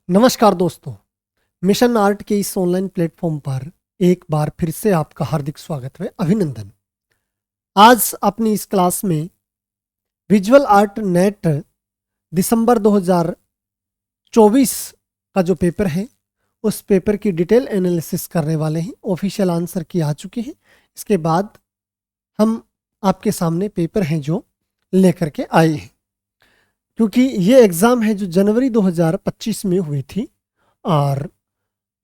नमस्कार दोस्तों, mission art के इस ऑनलाइन प्लेटफॉर्म पर एक बार फिर से आपका हार्दिक स्वागत है, अभिनंदन। आज अपनी इस क्लास में विजुअल आर्ट नेट दिसंबर 2024 का जो पेपर है उस पेपर की डिटेल एनालिसिस करने वाले हैं। ऑफिशियल आंसर की आ चुके हैं। इसके बाद हम आपके सामने पेपर हैं जो लेकर के आए हैं, क्योंकि ये एग्ज़ाम है जो जनवरी 2025 में हुई थी। और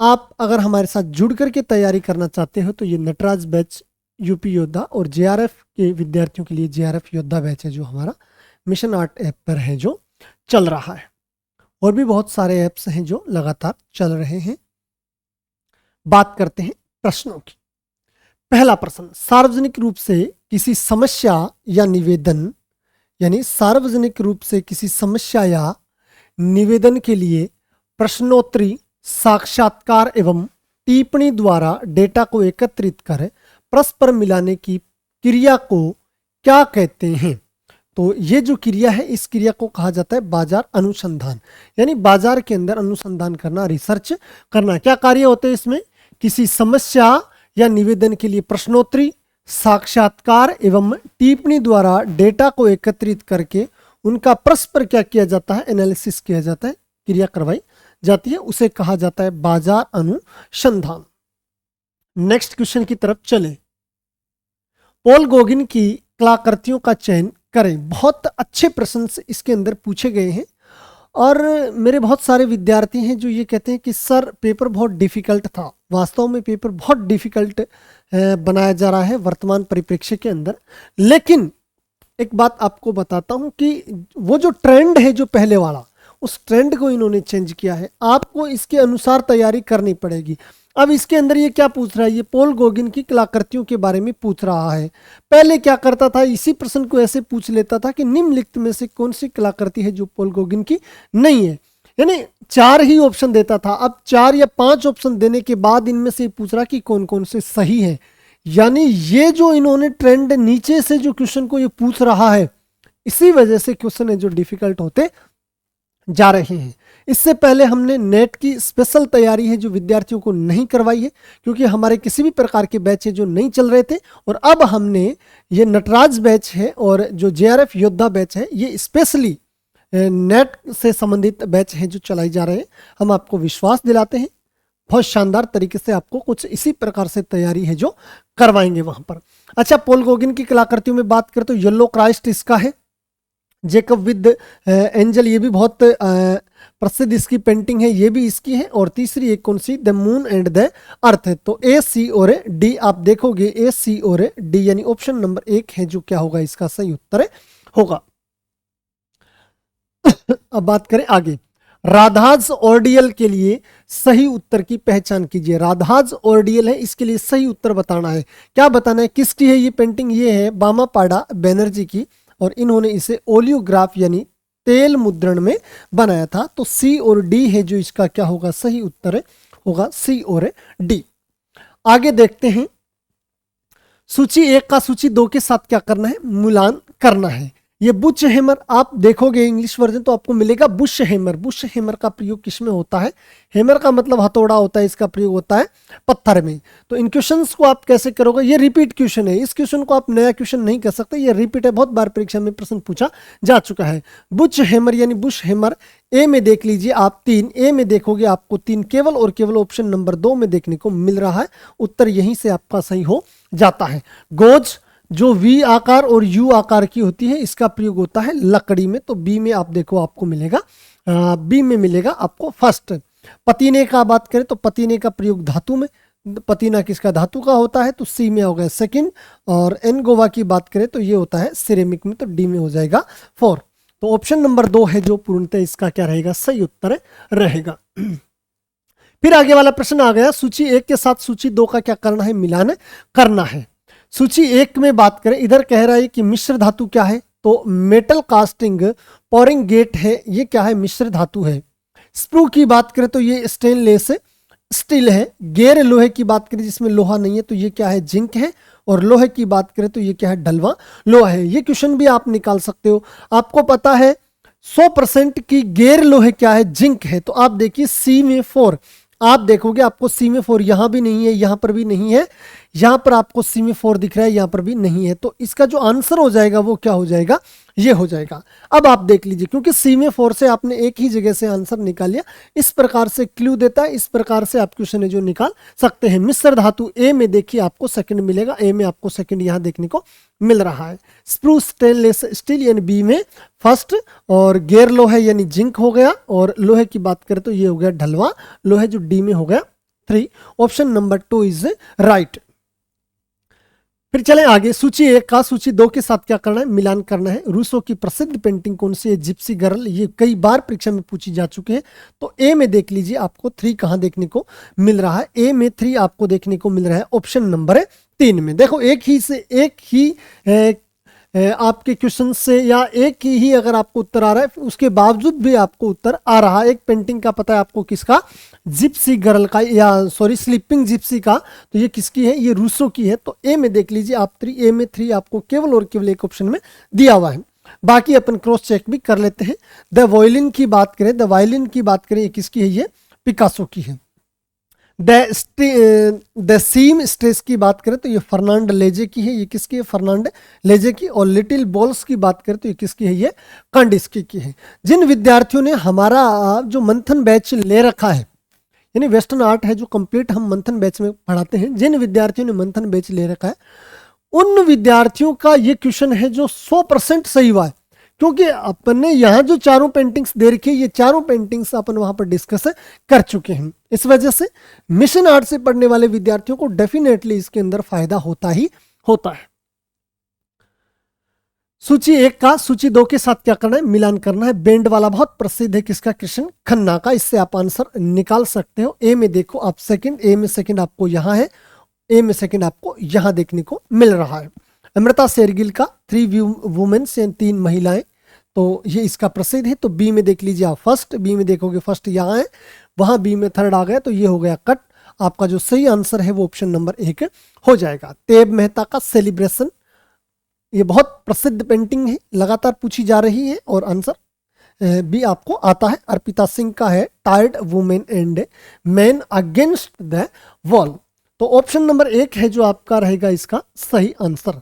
आप अगर हमारे साथ जुड़ करके तैयारी करना चाहते हो तो ये नटराज बैच यूपी योद्धा और जेआरएफ के विद्यार्थियों के लिए जेआरएफ योद्धा बैच है जो हमारा मिशन आर्ट ऐप पर है जो चल रहा है। और भी बहुत सारे ऐप्स हैं जो लगातार चल रहे हैं। बात करते हैं प्रश्नों की। पहला प्रश्न, सार्वजनिक रूप से किसी समस्या या निवेदन यानी सार्वजनिक रूप से किसी समस्या या निवेदन के लिए प्रश्नोत्तरी, साक्षात्कार एवं टिप्पणी द्वारा डेटा को एकत्रित कर परस्पर मिलाने की क्रिया को क्या कहते हैं? तो ये जो क्रिया है इस क्रिया को कहा जाता है बाजार अनुसंधान, यानी बाजार के अंदर अनुसंधान करना, रिसर्च करना। क्या कार्य होते हैं इसमें? किसी समस्या या निवेदन के लिए प्रश्नोत्तरी, साक्षात्कार एवं टिप्पणी द्वारा डेटा को एकत्रित करके उनका परस्पर क्या किया जाता है? एनालिसिस किया जाता है, क्रिया करवाई जाती है, उसे कहा जाता है बाजार अनुसंधान। नेक्स्ट क्वेश्चन की तरफ चले। पॉल गॉगिन की कलाकृतियों का चयन करें। बहुत अच्छे प्रश्न इसके अंदर पूछे गए हैं और मेरे बहुत सारे विद्यार्थी हैं जो ये कहते हैं कि सर पेपर बहुत डिफिकल्ट था। वास्तव में पेपर बहुत डिफिकल्ट बनाया जा रहा है वर्तमान परिप्रेक्ष्य के अंदर। लेकिन एक बात आपको बताता हूं कि वो जो ट्रेंड है जो पहले वाला, उस ट्रेंड को इन्होंने चेंज किया है। आपको इसके अनुसार तैयारी करनी पड़ेगी। अब इसके अंदर ये क्या पूछ रहा है? ये पॉल गॉगिन की कलाकृतियों के बारे में पूछ रहा है। पहले क्या करता था, इसी प्रश्न को ऐसे पूछ लेता था कि निम्नलिखित में से कौन सी कलाकृति है जो पॉल गॉगिन की नहीं है, यानी 4 ही ऑप्शन देता था। अब 4 या 5 ऑप्शन देने के बाद इनमें से पूछ रहा कि कौन कौन से सही है। यानी ये जो इन्होंने ट्रेंड नीचे से जो क्वेश्चन को ये पूछ रहा है, इसी वजह से क्वेश्चन है जो डिफिकल्ट होते जा रहे हैं। इससे पहले हमने नेट की स्पेशल तैयारी है जो विद्यार्थियों को नहीं करवाई है, क्योंकि हमारे किसी भी प्रकार के बैच है जो नहीं चल रहे थे। और अब हमने ये नटराज बैच है और जो जेआरएफ योद्धा बैच है ये स्पेशली नेट से संबंधित बैच है जो चलाई जा रहे हैं। हम आपको विश्वास दिलाते हैं बहुत शानदार तरीके से आपको कुछ इसी प्रकार से तैयारी है जो करवाएंगे वहां पर। अच्छा, पॉल गॉगिन की कलाकृतियों में बात करें तो येलो क्राइस्ट इसका है, जेकब विद एंजल ये भी बहुत प्रसिद्ध इसकी पेंटिंग है, ये भी इसकी है। और तीसरी एक कौन सी? The moon and the earth है। तो ए, सी और डी आप देखोगे, ए, सी और डी यानी ऑप्शन नंबर 1 है जो क्या होगा, इसका सही उत्तर होगा। अब बात करें आगे। राधाज ऑर्डियल के लिए सही उत्तर की पहचान कीजिए। राधाज ऑर्डियल है, इसके लिए सही उत्तर बताना है। क्या बताना है? किसकी है ये पेंटिंग? ये है बामापाड़ा बैनर्जी की और इन्होंने इसे ओलियोग्राफ यानी तेल मुद्रण में बनाया था। तो सी और डी है जो इसका क्या होगा, सही उत्तर होगा सी और डी। आगे देखते हैं। सूची 1 का सूची 2 के साथ क्या करना है? मिलान करना है। ये बुश हैमर आप देखोगे इंग्लिश वर्जन तो आपको मिलेगा बुश हैमर। बुश हैमर का प्रयोग किसमें होता है? हैमर का मतलब हथौड़ा होता है, इसका प्रयोग होता है पत्थर में। तो इन क्वेश्चंस को आप कैसे करोगे? ये रिपीट क्वेश्चन है, इस क्वेश्चन को आप नया क्वेश्चन नहीं कर सकते, ये रिपीट है, बहुत बार परीक्षा में प्रश्न पूछा जा चुका है। बुश हैमर यानी बुश हैमर ए में देख लीजिए आप 3, ए में देखोगे आपको 3 केवल और केवल ऑप्शन नंबर 2 में देखने को मिल रहा है। उत्तर यहीं से आपका सही हो जाता है। गोज जो वी आकार और यू आकार की होती है, इसका प्रयोग होता है लकड़ी में। तो बी में आप देखो आपको मिलेगा, बी में मिलेगा आपको फर्स्ट। पतीने का बात करें तो पतीने का प्रयोग धातु में, पतीना किसका? धातु का होता है, तो सी में हो गया सेकंड। और एनगोवा की बात करें तो ये होता है सिरेमिक में, तो डी में हो जाएगा 4। तो ऑप्शन नंबर 2 है जो पूर्णतः इसका क्या रहेगा, सही उत्तर रहेगा। फिर आगे वाला प्रश्न आ गया, सूची 1 के साथ सूची 2 का क्या करना है? मिलान करना है। सूची 1 में बात करें, इधर कह रहा है कि मिश्र धातु क्या है? तो मेटल कास्टिंग पोरिंग गेट है, ये क्या है? मिश्र धातु है। स्प्रू की बात करें तो ये स्टेनलेस स्टील है। गेर लोहे की बात करें जिसमें लोहा नहीं है तो ये क्या है? जिंक है। और लोहे की बात करें तो ये क्या है? ढलवा लोहा है। ये क्वेश्चन भी आप निकाल सकते हो। आपको पता है 100% की गैर लोहे क्या है, जिंक है। तो आप देखिए सी में 4, आप देखोगे आपको सी में 4 यहां भी नहीं है, यहां पर भी नहीं है, यहां पर आपको सी में 4 दिख रहा है, यहां पर भी नहीं है। तो इसका जो आंसर हो जाएगा वो क्या हो जाएगा, ये हो जाएगा। अब आप देख लीजिए, क्योंकि सी में 4 से आपने एक ही जगह से आंसर निकाल लिया, इस प्रकार से क्लू देता है, इस प्रकार से आप क्वेश्चन है जो निकाल सकते हैं। मिश्र धातु ए में देखिए आपको सेकंड मिलेगा, ए में आपको सेकंड यहां देखने को मिल रहा है। स्प्रूस स्टेनलेस स्टील यानी बी में फर्स्ट, और गैर लोहे यानी जिंक हो गया, और लोहे की बात करें तो ये हो गया ढलवा लोहे जो डी में हो गया 3। Option number 2 is right. फिर चलें आगे, सूची 1 का सूची 2 के साथ क्या करना है, मिलान करना है। रूसो की प्रसिद्ध पेंटिंग कौन सी है, जिप्सी गर्ल, ये कई बार परीक्षा में पूछी जा चुकी है। तो ए में देख लीजिए आपको 3 कहां देखने को मिल रहा है, ए में 3 आपको देखने को मिल रहा है ऑप्शन नंबर 3 में। देखो एक ही से एक ही आपके क्वेश्चन से या एक ही अगर आपको उत्तर आ रहा है, उसके बावजूद भी आपको उत्तर आ रहा है। एक पेंटिंग का पता है आपको किसका, जिप्सी गर्ल का, या सॉरी स्लीपिंग जिप्सी का, तो ये किसकी है, ये रूसो की है। तो ए में देख लीजिए आप 3, ए में 3 आपको केवल और केवल एक ऑप्शन में दिया हुआ है। बाकी अपन क्रॉस चेक भी कर लेते हैं। द वायलिन की बात करें, द वायलिन की बात करें, ये किसकी है, ये पिकासो की है। द सीम स्ट्रेस की बात करें तो ये फर्नांड लेजे की है, ये किसकी है, फर्नांड लेजे की। और लिटिल बॉल्स की बात करें तो ये किसकी है, ये कांडिस्की की है। जिन विद्यार्थियों ने हमारा जो मंथन बैच ले रखा है, यानी वेस्टर्न आर्ट है जो कंप्लीट हम मंथन बैच में पढ़ाते हैं, जिन विद्यार्थियों ने मंथन बैच ले रखा है उन विद्यार्थियों का ये क्वेश्चन है जो 100% सही हुआ है। क्योंकि अपन ने यहाँ जो चारों पेंटिंग्स दे रखी है, ये चारों पेंटिंग्स अपन वहां पर डिस्कस कर चुके हैं। इस वजह से मिशन आर्ट से पढ़ने वाले विद्यार्थियों को डेफिनेटली इसके अंदर फायदा होता ही होता है। सूची 1 का सूची 2 के साथ क्या करना है, मिलान करना है। बैंड वाला बहुत प्रसिद्ध है किसका, कृष्ण खन्ना का। इससे आप आंसर निकाल सकते हो। ए में देखो आप सेकंड, ए में सेकंड आपको यहाँ है, ए में सेकंड आपको यहाँ देखने को मिल रहा है। अमृता शेरगिल का 3 वुमेन्स यानी 3 महिलाएं, तो ये इसका प्रसिद्ध है। तो बी में देख लीजिए आप फर्स्ट, बी में देखोगे फर्स्ट यहाँ है, वहां बी में थर्ड आ गया, तो ये हो गया कट। आपका जो सही आंसर है वो ऑप्शन नंबर 1 हो जाएगा। तेब मेहता का सेलिब्रेशन, ये बहुत प्रसिद्ध पेंटिंग है, लगातार पूछी जा रही है और आंसर भी आपको आता है। अर्पिता सिंह का है tired women and man against the wall. तो ऑप्शन नंबर 1 है जो आपका रहेगा इसका सही आंसर।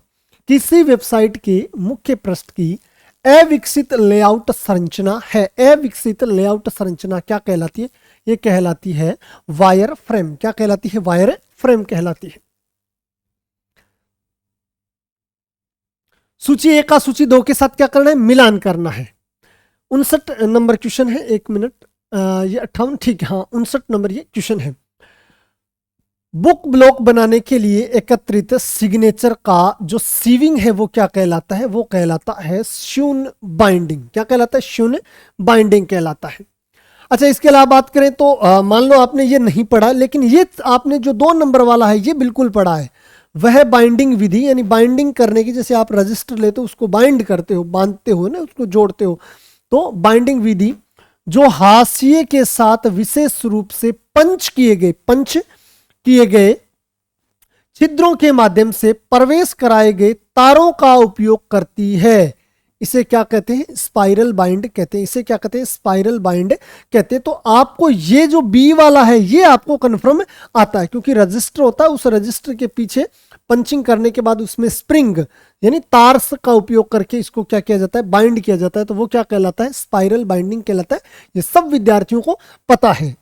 किसी वेबसाइट के मुख्य पृष्ठ की अविकसित लेआउट संरचना है, अविकसित लेआउट संरचना क्या कहलाती है, ये कहलाती है वायर फ्रेम। क्या कहलाती है, वायर फ्रेम कहलाती है। सूची 1 का सूची 2 के साथ क्या करना है, मिलान करना है। 59 नंबर क्वेश्चन है, 1 मिनट, ये 58, ठीक है, हाँ 59 नंबर ये क्वेश्चन है। बुक ब्लॉक बनाने के लिए एकत्रित सिग्नेचर का जो सीविंग है वो क्या कहलाता है, वो कहलाता है श्यून बाइंडिंग। क्या कहलाता है, श्यून बाइंडिंग कहलाता है। अच्छा, इसके अलावा बात करें तो मान लो आपने ये नहीं पढ़ा, लेकिन ये आपने जो 2 नंबर वाला है ये बिल्कुल पढ़ा है। वह बाइंडिंग विधि, यानी बाइंडिंग करने की, जैसे आप रजिस्टर लेते हो उसको बाइंड करते हो, बांधते हो ना, उसको जोड़ते हो, तो बाइंडिंग विधि जो हाशिए के साथ विशेष रूप से पंच किए गए छिद्रों के माध्यम से प्रवेश कराए गए तारों का उपयोग करती है, इसे क्या कहते हैं, स्पाइरल बाइंड कहते हैं। इसे क्या कहते हैं, स्पाइरल बाइंड कहते हैं। तो आपको ये जो बी वाला है ये आपको कंफर्म आता है, क्योंकि रजिस्टर होता है, उस रजिस्टर के पीछे पंचिंग करने के बाद उसमें स्प्रिंग यानी तार का उपयोग करके इसको क्या किया जाता है, बाइंड किया जाता है। तो वो क्या कहलाता है, स्पाइरल बाइंडिंग कहलाता है। ये सब विद्यार्थियों को पता है।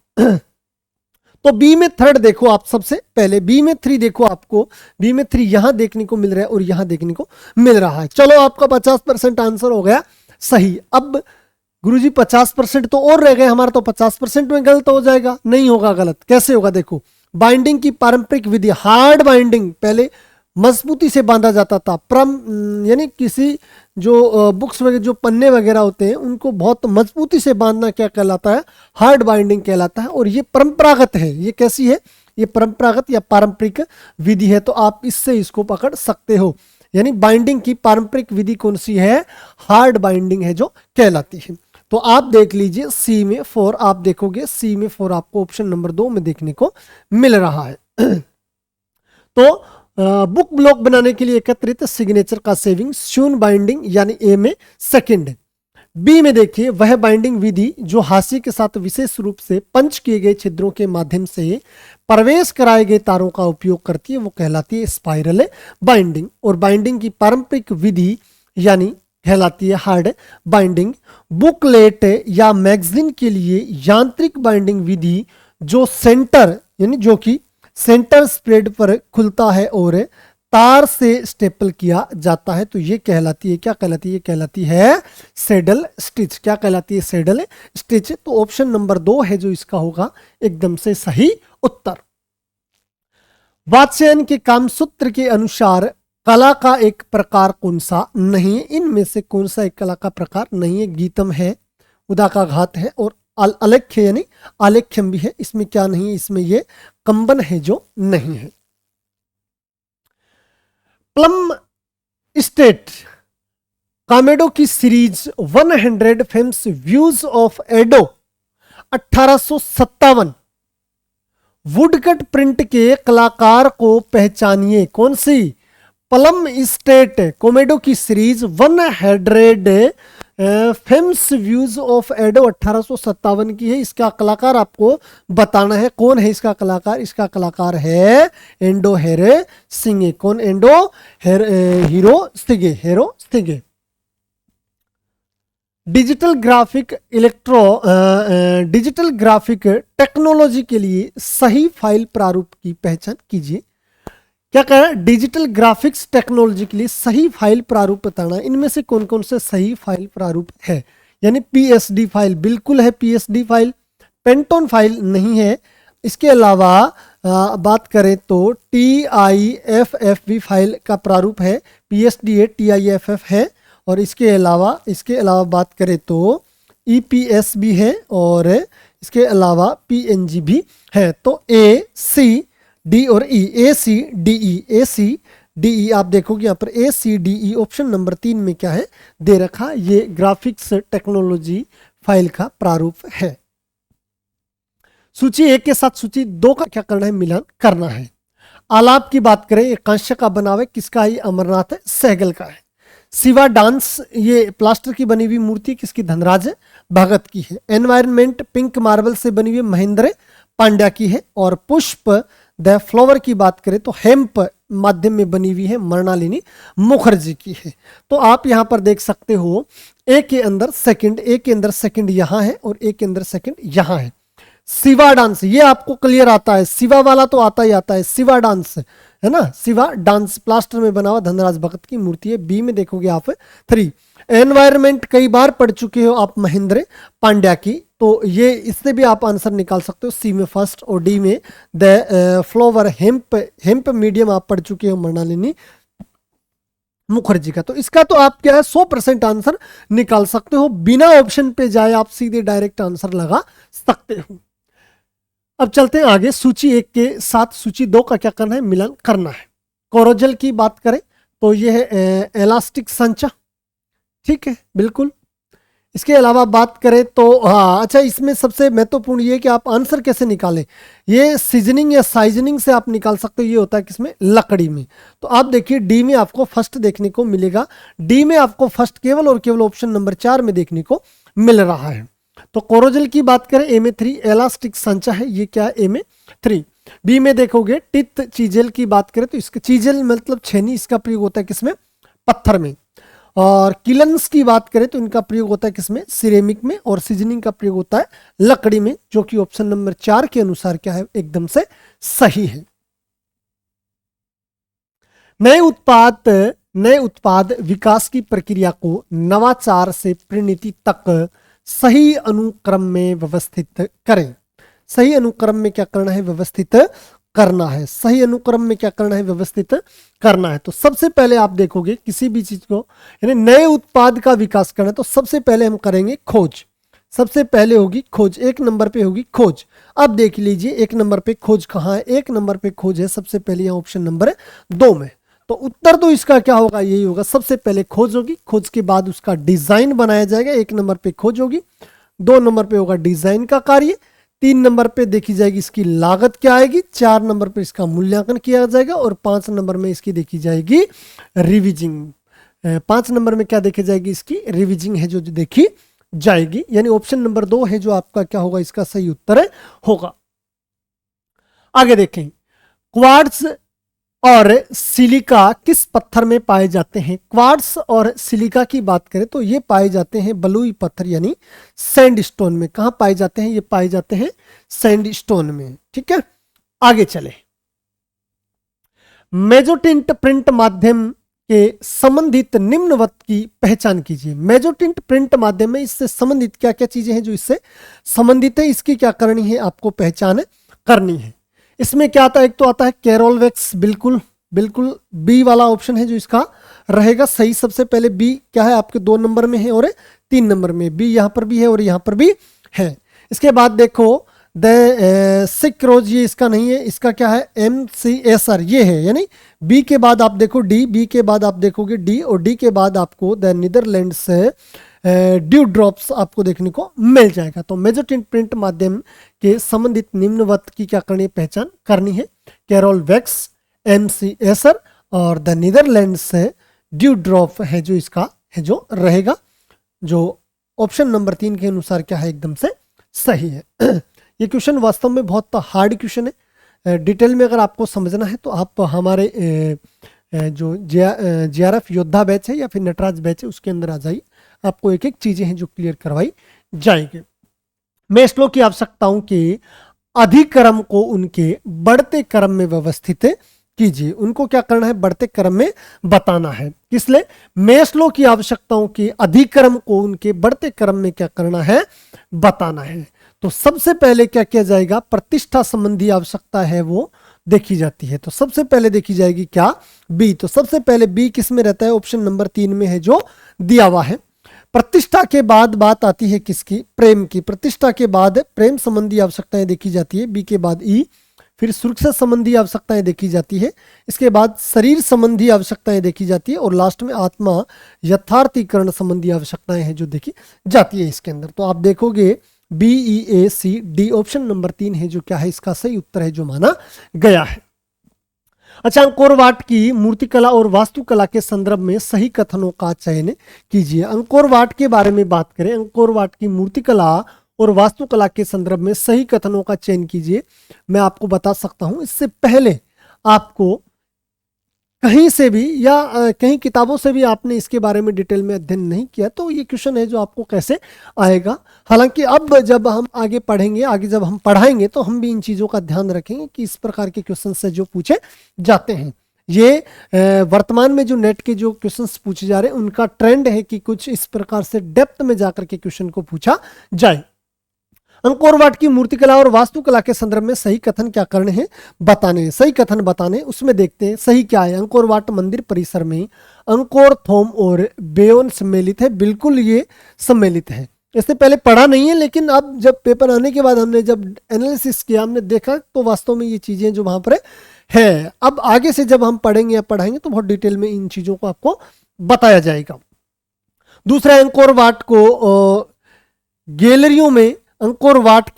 तो बी में थर्ड देखो आप, सबसे पहले बी में 3 देखो, आपको बी में 3 यहां देखने को मिल रहा है और यहां देखने को मिल रहा है। चलो आपका 50% आंसर हो गया सही। अब गुरुजी 50% तो और रह गए हमारा, तो 50% में गलत हो जाएगा, नहीं होगा गलत। कैसे होगा, देखो बाइंडिंग की पारंपरिक विधि, हार्ड बाइंडिंग, पहले मजबूती से बांधा जाता था। यानी किसी जो बुक्स वगैरह, जो पन्ने वगैरह होते हैं उनको बहुत मजबूती से बांधना क्या कहलाता है, हार्ड बाइंडिंग कहलाता है। और ये परंपरागत है। ये कैसी है, ये परंपरागत या पारंपरिक विधि है, तो आप इससे इसको पकड़ सकते हो। यानी बाइंडिंग की पारंपरिक विधि कौन सी है, हार्ड बाइंडिंग है जो कहलाती है। तो आप देख लीजिए सी में 4, आप देखोगे सी में 4 आपको ऑप्शन नंबर 2 में देखने को मिल रहा है। तो बुक ब्लॉक बनाने के लिए एकत्रित सिग्नेचर का सेविंग, श्यून बाइंडिंग यानी ए में सेकंड। बी में देखिए, वह बाइंडिंग विधि जो हाशिए के साथ विशेष रूप से पंच किए गए छिद्रों के माध्यम से प्रवेश कराए गए तारों का उपयोग करती है, वो कहलाती है स्पाइरल बाइंडिंग। और बाइंडिंग की पारंपरिक विधि यानी कहलाती है हार्ड बाइंडिंग। बुकलेट या मैगजीन के लिए यांत्रिक बाइंडिंग विधि जो सेंटर यानी जो कि सेंटर स्प्रेड पर खुलता है और तार से स्टेपल किया जाता है, तो ये कहलाती है, क्या कहलाती है, ये कहलाती है सेडल स्टिच। क्या कहलाती है? Saddle stitch. तो ऑप्शन नंबर 2 है जो इसका होगा एकदम से सही उत्तर। वात्स्यायन के कामसूत्र के अनुसार कला का एक प्रकार कौन सा नहीं है? इनमें से कौन सा एक कला का प्रकार नहीं है? गीतम है, उदाकाघात है और अलेख्य यानी आलेख्यम भी है। इसमें क्या नहीं है? इसमें ये कंबन है जो नहीं है। प्लम स्टेट कॉमेडो की series 100 famous views of Edo 1857 woodcut print के कलाकार को पहचानिए। कौन सी? प्लम स्टेट कॉमेडो की series 100 famous views of Edo 1857 की है। इसका कलाकार आपको बताना है। कौन है इसका कलाकार? इसका कलाकार है एंडो हेरे सिंगे। कौन? एंडो हीरो सिगे, हेरो सिगे। डिजिटल ग्राफिक टेक्नोलॉजी के लिए सही फाइल प्रारूप की पहचान कीजिए। क्या कह रहा है? डिजिटल ग्राफिक्स टेक्नोलॉजी के लिए सही फाइल प्रारूप बताना। इनमें से कौन कौन से सही फाइल प्रारूप है? यानी पीएसडी फाइल बिल्कुल है, पीएसडी फाइल। पेंटोन फाइल नहीं है। इसके अलावा बात करें तो TIFF फाइल का प्रारूप है, पीएसडी है, TIFF है। और इसके अलावा बात करें तो EPS भी है और इसके अलावा PNG भी है। तो ACD और E, ACDE आप देखोगे यहाँ पर ACDE ऑप्शन नंबर 3 में क्या है दे रखा? ये ग्राफिक्स टेक्नोलॉजी फाइल का प्रारूप है। सूची 1 के साथ सूची 2 का क्या करना है? मिलान करना है। आलाप की बात करें, ये कांस्य का बना हुआ है, किसका है? अमरनाथ सहगल का है। शिवा डांस ये प्लास्टर की बनी हुई मूर्ति किसकी? धनराज भगत की है। एनवायरनमेंट पिंक मार्बल से बनी हुई महेंद्र पांड्या की है। और पुष्प द फ्लावर की बात करें तो हेम्प माध्यम में बनी हुई है, मृणालिनी मुखर्जी की है। तो आप यहां पर देख सकते हो ए के अंदर सेकंड यहां है और ए के अंदर सेकंड यहां है। शिवा डांस ये आपको क्लियर आता है, शिवा वाला तो आता ही आता है। शिवा डांस है ना, शिवा डांस प्लास्टर में बना हुआ धनराज भगत की मूर्ति है। बी में देखोगे आप 3। एनवायरमेंट कई बार पढ़ चुके हो आप महेंद्र पांड्या की, तो ये इससे भी आप आंसर निकाल सकते हो। सी में फर्स्ट और डी में द फ्लावर हेम्प मीडियम आप पढ़ चुके हो मृणालिनी मुखर्जी का। तो इसका तो आप क्या है 100% आंसर निकाल सकते हो, बिना ऑप्शन पे जाए आप सीधे डायरेक्ट आंसर लगा सकते हो। अब चलते हैं आगे। सूची 1 के साथ सूची 2 का क्या करना है? मिलान करना है। कोरोजल की बात करें तो यह है एलास्टिक संचा, ठीक है बिल्कुल। इसके अलावा बात करें तो हाँ अच्छा, इसमें सबसे महत्वपूर्ण ये कि आप आंसर कैसे निकालें। ये सीजनिंग या साइजनिंग से आप निकाल सकते हो। ये होता है किसमें? लकड़ी में। तो आप देखिए डी में आपको फर्स्ट देखने को मिलेगा। डी में आपको फर्स्ट केवल और केवल ऑप्शन नंबर 4 में देखने को मिल रहा है। तो कोरोजल की बात करें ए में 3, एलास्टिक संचा है, ये क्या है? ए में 3। बी में देखोगे टिथ चीजेल की बात करें तो इसका चीजेल मतलब छेनी, इसका प्रयोग होता है किसमें? पत्थर में। और किलन्स की बात करें तो इनका प्रयोग होता है किसमें? सिरेमिक में। और सीजनिंग का प्रयोग होता है लकड़ी में, जो कि ऑप्शन नंबर 4 के अनुसार क्या है? एकदम से सही है। नए उत्पाद विकास की प्रक्रिया को नवाचार से परिणति तक सही अनुक्रम में व्यवस्थित करें। सही अनुक्रम में क्या करना है? व्यवस्थित करना है। सही अनुक्रम में क्या करना है? व्यवस्थित करना है। तो सबसे पहले आप देखोगे किसी भी चीज को यानी नए उत्पाद का विकास करना है तो सबसे पहले हम करेंगे खोज। सबसे पहले होगी खोज, 1 नंबर पे होगी खोज। अब देख लीजिए 1 नंबर पे खोज कहाँ है? 1 नंबर पे खोज है सबसे पहले यहाँ ऑप्शन नंबर 2 में। तो उत्तर तो इसका क्या होगा? यही होगा। सबसे पहले खोज होगी, खोज के बाद उसका डिजाइन बनाया जाएगा। 1 नंबर पे खोज होगी, 2 नंबर पे होगा डिजाइन का कार्य, 3 नंबर पे देखी जाएगी इसकी लागत क्या आएगी, 4 नंबर पे इसका मूल्यांकन किया जाएगा और 5 नंबर में इसकी देखी जाएगी रिवीजिंग 5 नंबर में क्या देखी जाएगी, इसकी रिविजिंग है जो देखी जाएगी, यानी ऑप्शन नंबर 2 है जो आपका क्या होगा, इसका सही उत्तर होगा। आगे देखें, क्वार्ट्ज और सिलिका किस पत्थर में पाए जाते हैं। क्वार्ट्ज और सिलिका की बात करें तो ये पाए जाते हैं बलुई पत्थर यानी सैंडस्टोन में। कहाँ पाए जाते हैं, ये पाए जाते हैं सैंडस्टोन में। ठीक है, आगे चले। मेजोटिंट प्रिंट माध्यम के संबंधित निम्नवत की पहचान कीजिए। मेजोटिंट प्रिंट माध्यम में इससे संबंधित क्या क्या चीजें हैं जो इससे संबंधित है, इसकी क्या करनी है, आपको पहचान करनी है। इसमें क्या आता है, एक तो आता है कैरोल वैक्स, बिल्कुल बिल्कुल बी वाला ऑप्शन है जो इसका रहेगा सही। सबसे पहले बी क्या है, आपके 2 नंबर में है और 3 नंबर में, बी यहाँ पर भी है और यहाँ पर भी है। इसके बाद देखो द सिक्रोज, ये इसका नहीं है, इसका क्या है, MCSR ये है, यानी बी के बाद आप देखो डी, बी के बाद आप देखोगे डी और डी के बाद आपको द नीदरलैंड से ड्यू ड्रॉप्स आपको देखने को मिल जाएगा। तो मेजोटिंट प्रिंट माध्यम के संबंधित निम्नवत की क्या करनी है, पहचान करनी है। कैरोल वैक्स, MCSR और द नीदरलैंड से ड्यू ड्रॉप है जो इसका है जो रहेगा, जो ऑप्शन नंबर 3 के अनुसार क्या है, एकदम से सही है। ये क्वेश्चन वास्तव में बहुत हार्ड क्वेश्चन है। डिटेल में अगर आपको समझना है तो आप हमारे जो JRF योद्धा बैच है या फिर नटराज बैच है उसके अंदर आ जाइए, आपको एक एक चीजें हैं जो क्लियर करवाई जाएगी। मैं श्लोक की आवश्यकताओं के अधिक्रम को उनके बढ़ते क्रम में व्यवस्थित कीजिए। उनको क्या करना है, बढ़ते क्रम में बताना है। किसलिए, मेस्लो की आवश्यकताओं के अधिक्रम को उनके बढ़ते क्रम में क्या करना है, बताना है। तो सबसे पहले क्या किया जाएगा, प्रतिष्ठा संबंधी आवश्यकता है वो देखी जाती है। तो सबसे पहले देखी जाएगी क्या, बी। तो सबसे पहले बी किस में रहता है, ऑप्शन नंबर 3 में है जो दिया हुआ है। प्रतिष्ठा के बाद बात आती है किसकी, प्रेम की। प्रतिष्ठा के बाद प्रेम संबंधी आवश्यकताएं देखी जाती है, बी के बाद ई। फिर सुरक्षा संबंधी आवश्यकताएं देखी जाती है, इसके बाद शरीर संबंधी आवश्यकताएं देखी जाती है और लास्ट में आत्मा यथार्थीकरण संबंधी आवश्यकताएं हैं जो देखी जाती है इसके अंदर। तो आप देखोगे BEACD ऑप्शन नंबर 3 है जो क्या है, इसका सही उत्तर है जो माना गया है। अच्छा, अंकोर वाट की मूर्तिकला और वास्तुकला के संदर्भ में सही कथनों का चयन कीजिए। अंकोर वाट के बारे में बात करें, अंकोर वाट की मूर्तिकला और वास्तुकला के संदर्भ में सही कथनों का चयन कीजिए। मैं आपको बता सकता हूं, इससे पहले आपको कहीं से भी या कहीं किताबों से भी आपने इसके बारे में डिटेल में अध्ययन नहीं किया तो ये क्वेश्चन है जो आपको कैसे आएगा। हालांकि अब जब हम आगे पढ़ेंगे, आगे जब हम पढ़ाएंगे तो हम भी इन चीज़ों का ध्यान रखेंगे कि इस प्रकार के क्वेश्चन से जो पूछे जाते हैं, ये वर्तमान में जो नेट के जो क्वेश्चंस पूछे जा रहे हैं उनका ट्रेंड है कि कुछ इस प्रकार से डेप्थ में जाकर के क्वेश्चन को पूछा जाए। अंकोर वाट की मूर्तिकला और वास्तुकला के संदर्भ में सही कथन क्या करने हैं, बताने। सही कथन बताने, उसमें देखते हैं सही क्या है। अंकोर वाट मंदिर परिसर में अंकोर थोम और बेयोन सम्मिलित है, बिल्कुल ये सम्मिलित है। इससे पहले पढ़ा नहीं है, लेकिन अब जब पेपर आने के बाद हमने जब एनालिसिस किया, हमने देखा तो वास्तव में ये चीजें जो वहां पर है, अब आगे से जब हम पढ़ेंगे या पढ़ाएंगे तो बहुत डिटेल में इन चीजों को आपको बताया जाएगा। दूसरा, अंकोर वाट को गैलरियों में अंकोर वाट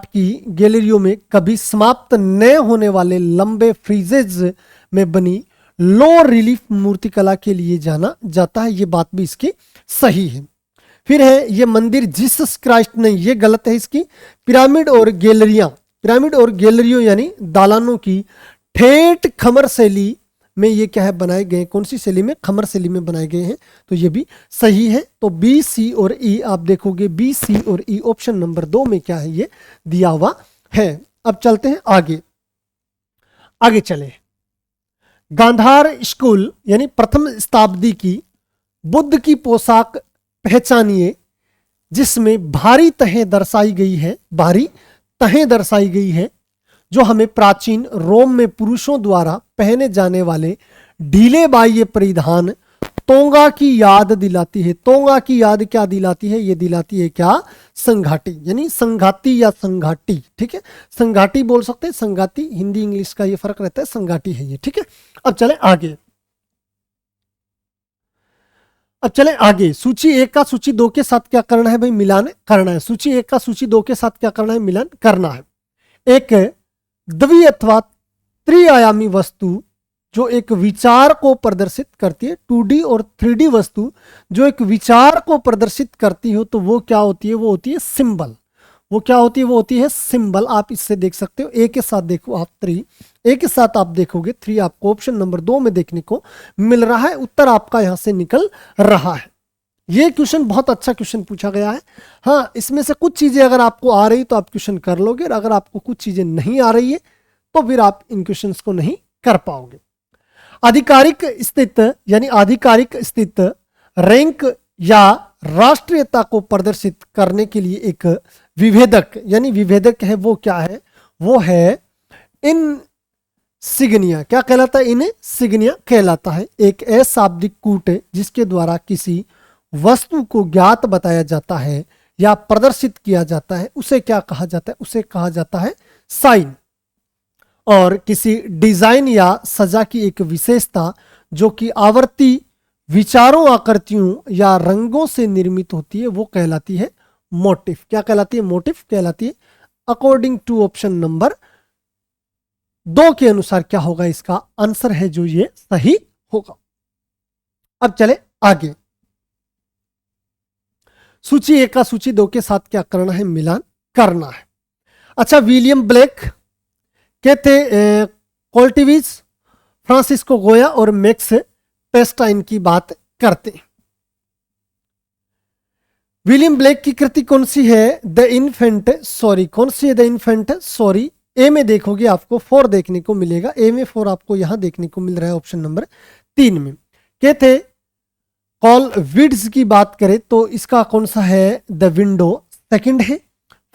की गैलरियों में कभी समाप्त न होने वाले लंबे फ्रीजेज में बनी लो रिलीफ मूर्तिकला के लिए जाना जाता है। ये बात भी इसकी सही है। फिर है ये मंदिर जीसस क्राइस्ट नहीं, ये गलत है इसकी। पिरामिड और गैलरियों यानी दालानों की ठेठ खमर शैली में ये क्या है, बनाए गए। कौन सी शैली में, खमर शैली में बनाए गए हैं, तो ये भी सही है। तो बी, सी और ई आप देखोगे, बी, सी और ई ऑप्शन नंबर 2 में क्या है, ये दिया हुआ है। अब चलते हैं आगे चले। गांधार स्कूल यानी प्रथम शताब्दी की बुद्ध की पोशाक पहचानिए जिसमें भारी तहें दर्शाई गई है, जो हमें प्राचीन रोम में पुरुषों द्वारा पहने जाने वाले ढीले बाह्य परिधान तोंगा की याद दिलाती है। तोंगा की याद क्या दिलाती है, ये दिलाती है क्या, संघाटी, यानी संघाती या संघाटी। ठीक है, संघाटी बोल सकते हैं, संघाती हिंदी इंग्लिश का ये फर्क रहता है, संघाटी है ये। ठीक है, अब चले आगे। सूची 1 का सूची 2 के साथ क्या करना है भाई, मिलान करना है। सूची 1 का सूची 2 के साथ क्या करना है, मिलान करना है। एक द्वि अथवा त्रिआयामी वस्तु जो एक विचार को प्रदर्शित करती है, 2D और 3D वस्तु जो एक विचार को प्रदर्शित करती हो तो वो क्या होती है, वो होती है सिंबल। वो क्या होती है, वो होती है सिंबल। आप इससे देख सकते हो, ए के साथ देखो आप 3, ए के साथ आप देखोगे 3 आपको ऑप्शन नंबर 2 में देखने को मिल रहा है। उत्तर आपका यहां से निकल रहा है। ये क्वेश्चन बहुत अच्छा क्वेश्चन पूछा गया है। हाँ, इसमें से कुछ चीजें अगर आपको आ रही तो आप क्वेश्चन कर लोगे, और अगर आपको कुछ चीजें नहीं आ रही है तो फिर आप इन क्वेश्चंस को नहीं कर पाओगे। आधिकारिक स्थित यानी आधिकारिक स्थित रैंक या राष्ट्रीयता को प्रदर्शित करने के लिए एक विभेदक यानी विभेदक है, वो क्या है, वो है इन सिग्निया। क्या कहलाता है, इन सिग्निया कहलाता है। एक ऐसा शाब्दिक कूट जिसके द्वारा किसी वस्तु को ज्ञात बताया जाता है या प्रदर्शित किया जाता है, उसे क्या कहा जाता है, उसे कहा जाता है साइन। और किसी डिजाइन या सजा की एक विशेषता जो कि आवर्ती विचारों, आकृतियों या रंगों से निर्मित होती है, वो कहलाती है मोटिफ। क्या कहलाती है, मोटिफ कहलाती है। अकॉर्डिंग टू ऑप्शन नंबर 2 के अनुसार क्या होगा, इसका आंसर है जो ये सही होगा। अब चले आगे। सूची 1 का सूची 2 के साथ क्या करना है, मिलान करना है। अच्छा, विलियम ब्लेक के थे कोल्टिविज, फ्रांसिस्को गोया और मैक्स पेस्टाइन की बात करते हैं। विलियम ब्लेक की कृति कौन सी है, द इन्फेंट सॉरी। कौन सी है, द इन्फेंट सॉरी। ए में देखोगे आपको 4 देखने को मिलेगा, ए में 4 आपको यहां देखने को मिल रहा है ऑप्शन नंबर 3 में। कहते कॉलविड्स की बात करें तो इसका कौन सा है, द विंडो सेकंड है।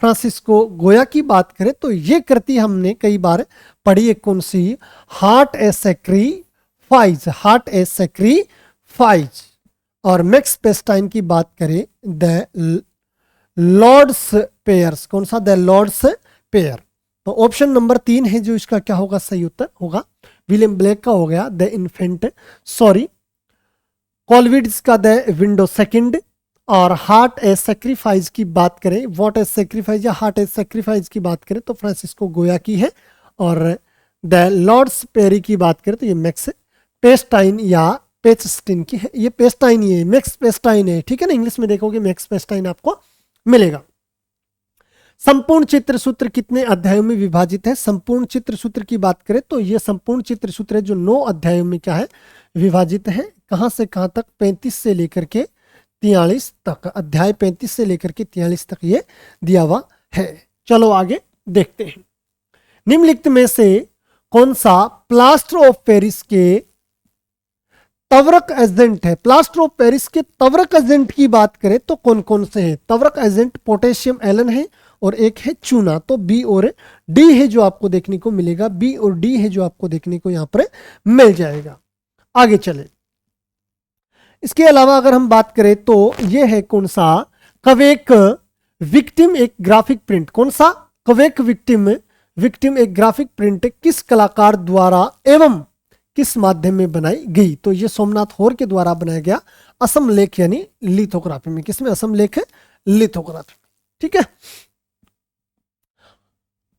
फ्रांसिस्को गोया की बात करें तो ये कृति हमने कई बार पढ़ी है, कौन सी, heart a sacrifice, heart a sacrifice. और मैक्स पेस्टाइन की बात करें द लॉर्ड्स पेयर्स, कौन सा, द लॉर्ड्स पेयर। तो ऑप्शन नंबर 3 है जो इसका क्या होगा, सही उत्तर होगा। विलियम ब्लेक का हो गया द इन्फेंट सॉरी, कॉलविड्स का द विंडो सेकंड, और हार्ट ए सेक्रीफाइस की बात करें, व्हाट ए सेक्रीफाइस या हार्ट ए सेक्रीफाइस की बात करें तो फ्रांसिस्को गोया की है। और द लॉर्ड्स पेरी की बात करें तो ये मैक्स पेस्टाइन या पेस्टिन की है। ये पेस्टाइन, ये मैक्स पेस्टाइन है, ठीक है ना। इंग्लिश में देखोगे मैक्स पेस्टाइन आपको मिलेगा। संपूर्ण चित्र सूत्र कितने अध्यायों में विभाजित है, संपूर्ण चित्र सूत्र की बात करें तो ये संपूर्ण चित्र सूत्र है जो 9 अध्यायों में क्या है, विभाजित है। कहां से कहां तक, 35 से लेकर के 43 तक, अध्याय 35 से लेकर के 43 तक ये दिया हुआ है। चलो आगे देखते हैं। निम्नलिखित में से कौन सा प्लास्टर ऑफ पेरिस के तवरक एजेंट है, प्लास्टर ऑफ पेरिस के तवरक एजेंट की बात करें तो कौन कौन से हैं। तवरक एजेंट पोटेशियम एलन है और एक है चूना, तो बी और डी है जो आपको देखने को मिलेगा, बी और डी है जो आपको देखने को यहां पर मिल जाएगा। आगे चले। इसके अलावा अगर हम बात करें तो यह है कौन सा, क्वेक विक्टिम एक ग्राफिक प्रिंट। कौन सा, क्वेक विक्टिम, विक्टिम एक ग्राफिक प्रिंट किस कलाकार द्वारा एवं किस माध्यम में बनाई गई, तो ये सोमनाथ होर के द्वारा बनाया गया असम लेख यानी लिथोग्राफी में। किसमें, असम लेख है, लिथोग्राफी, ठीक है।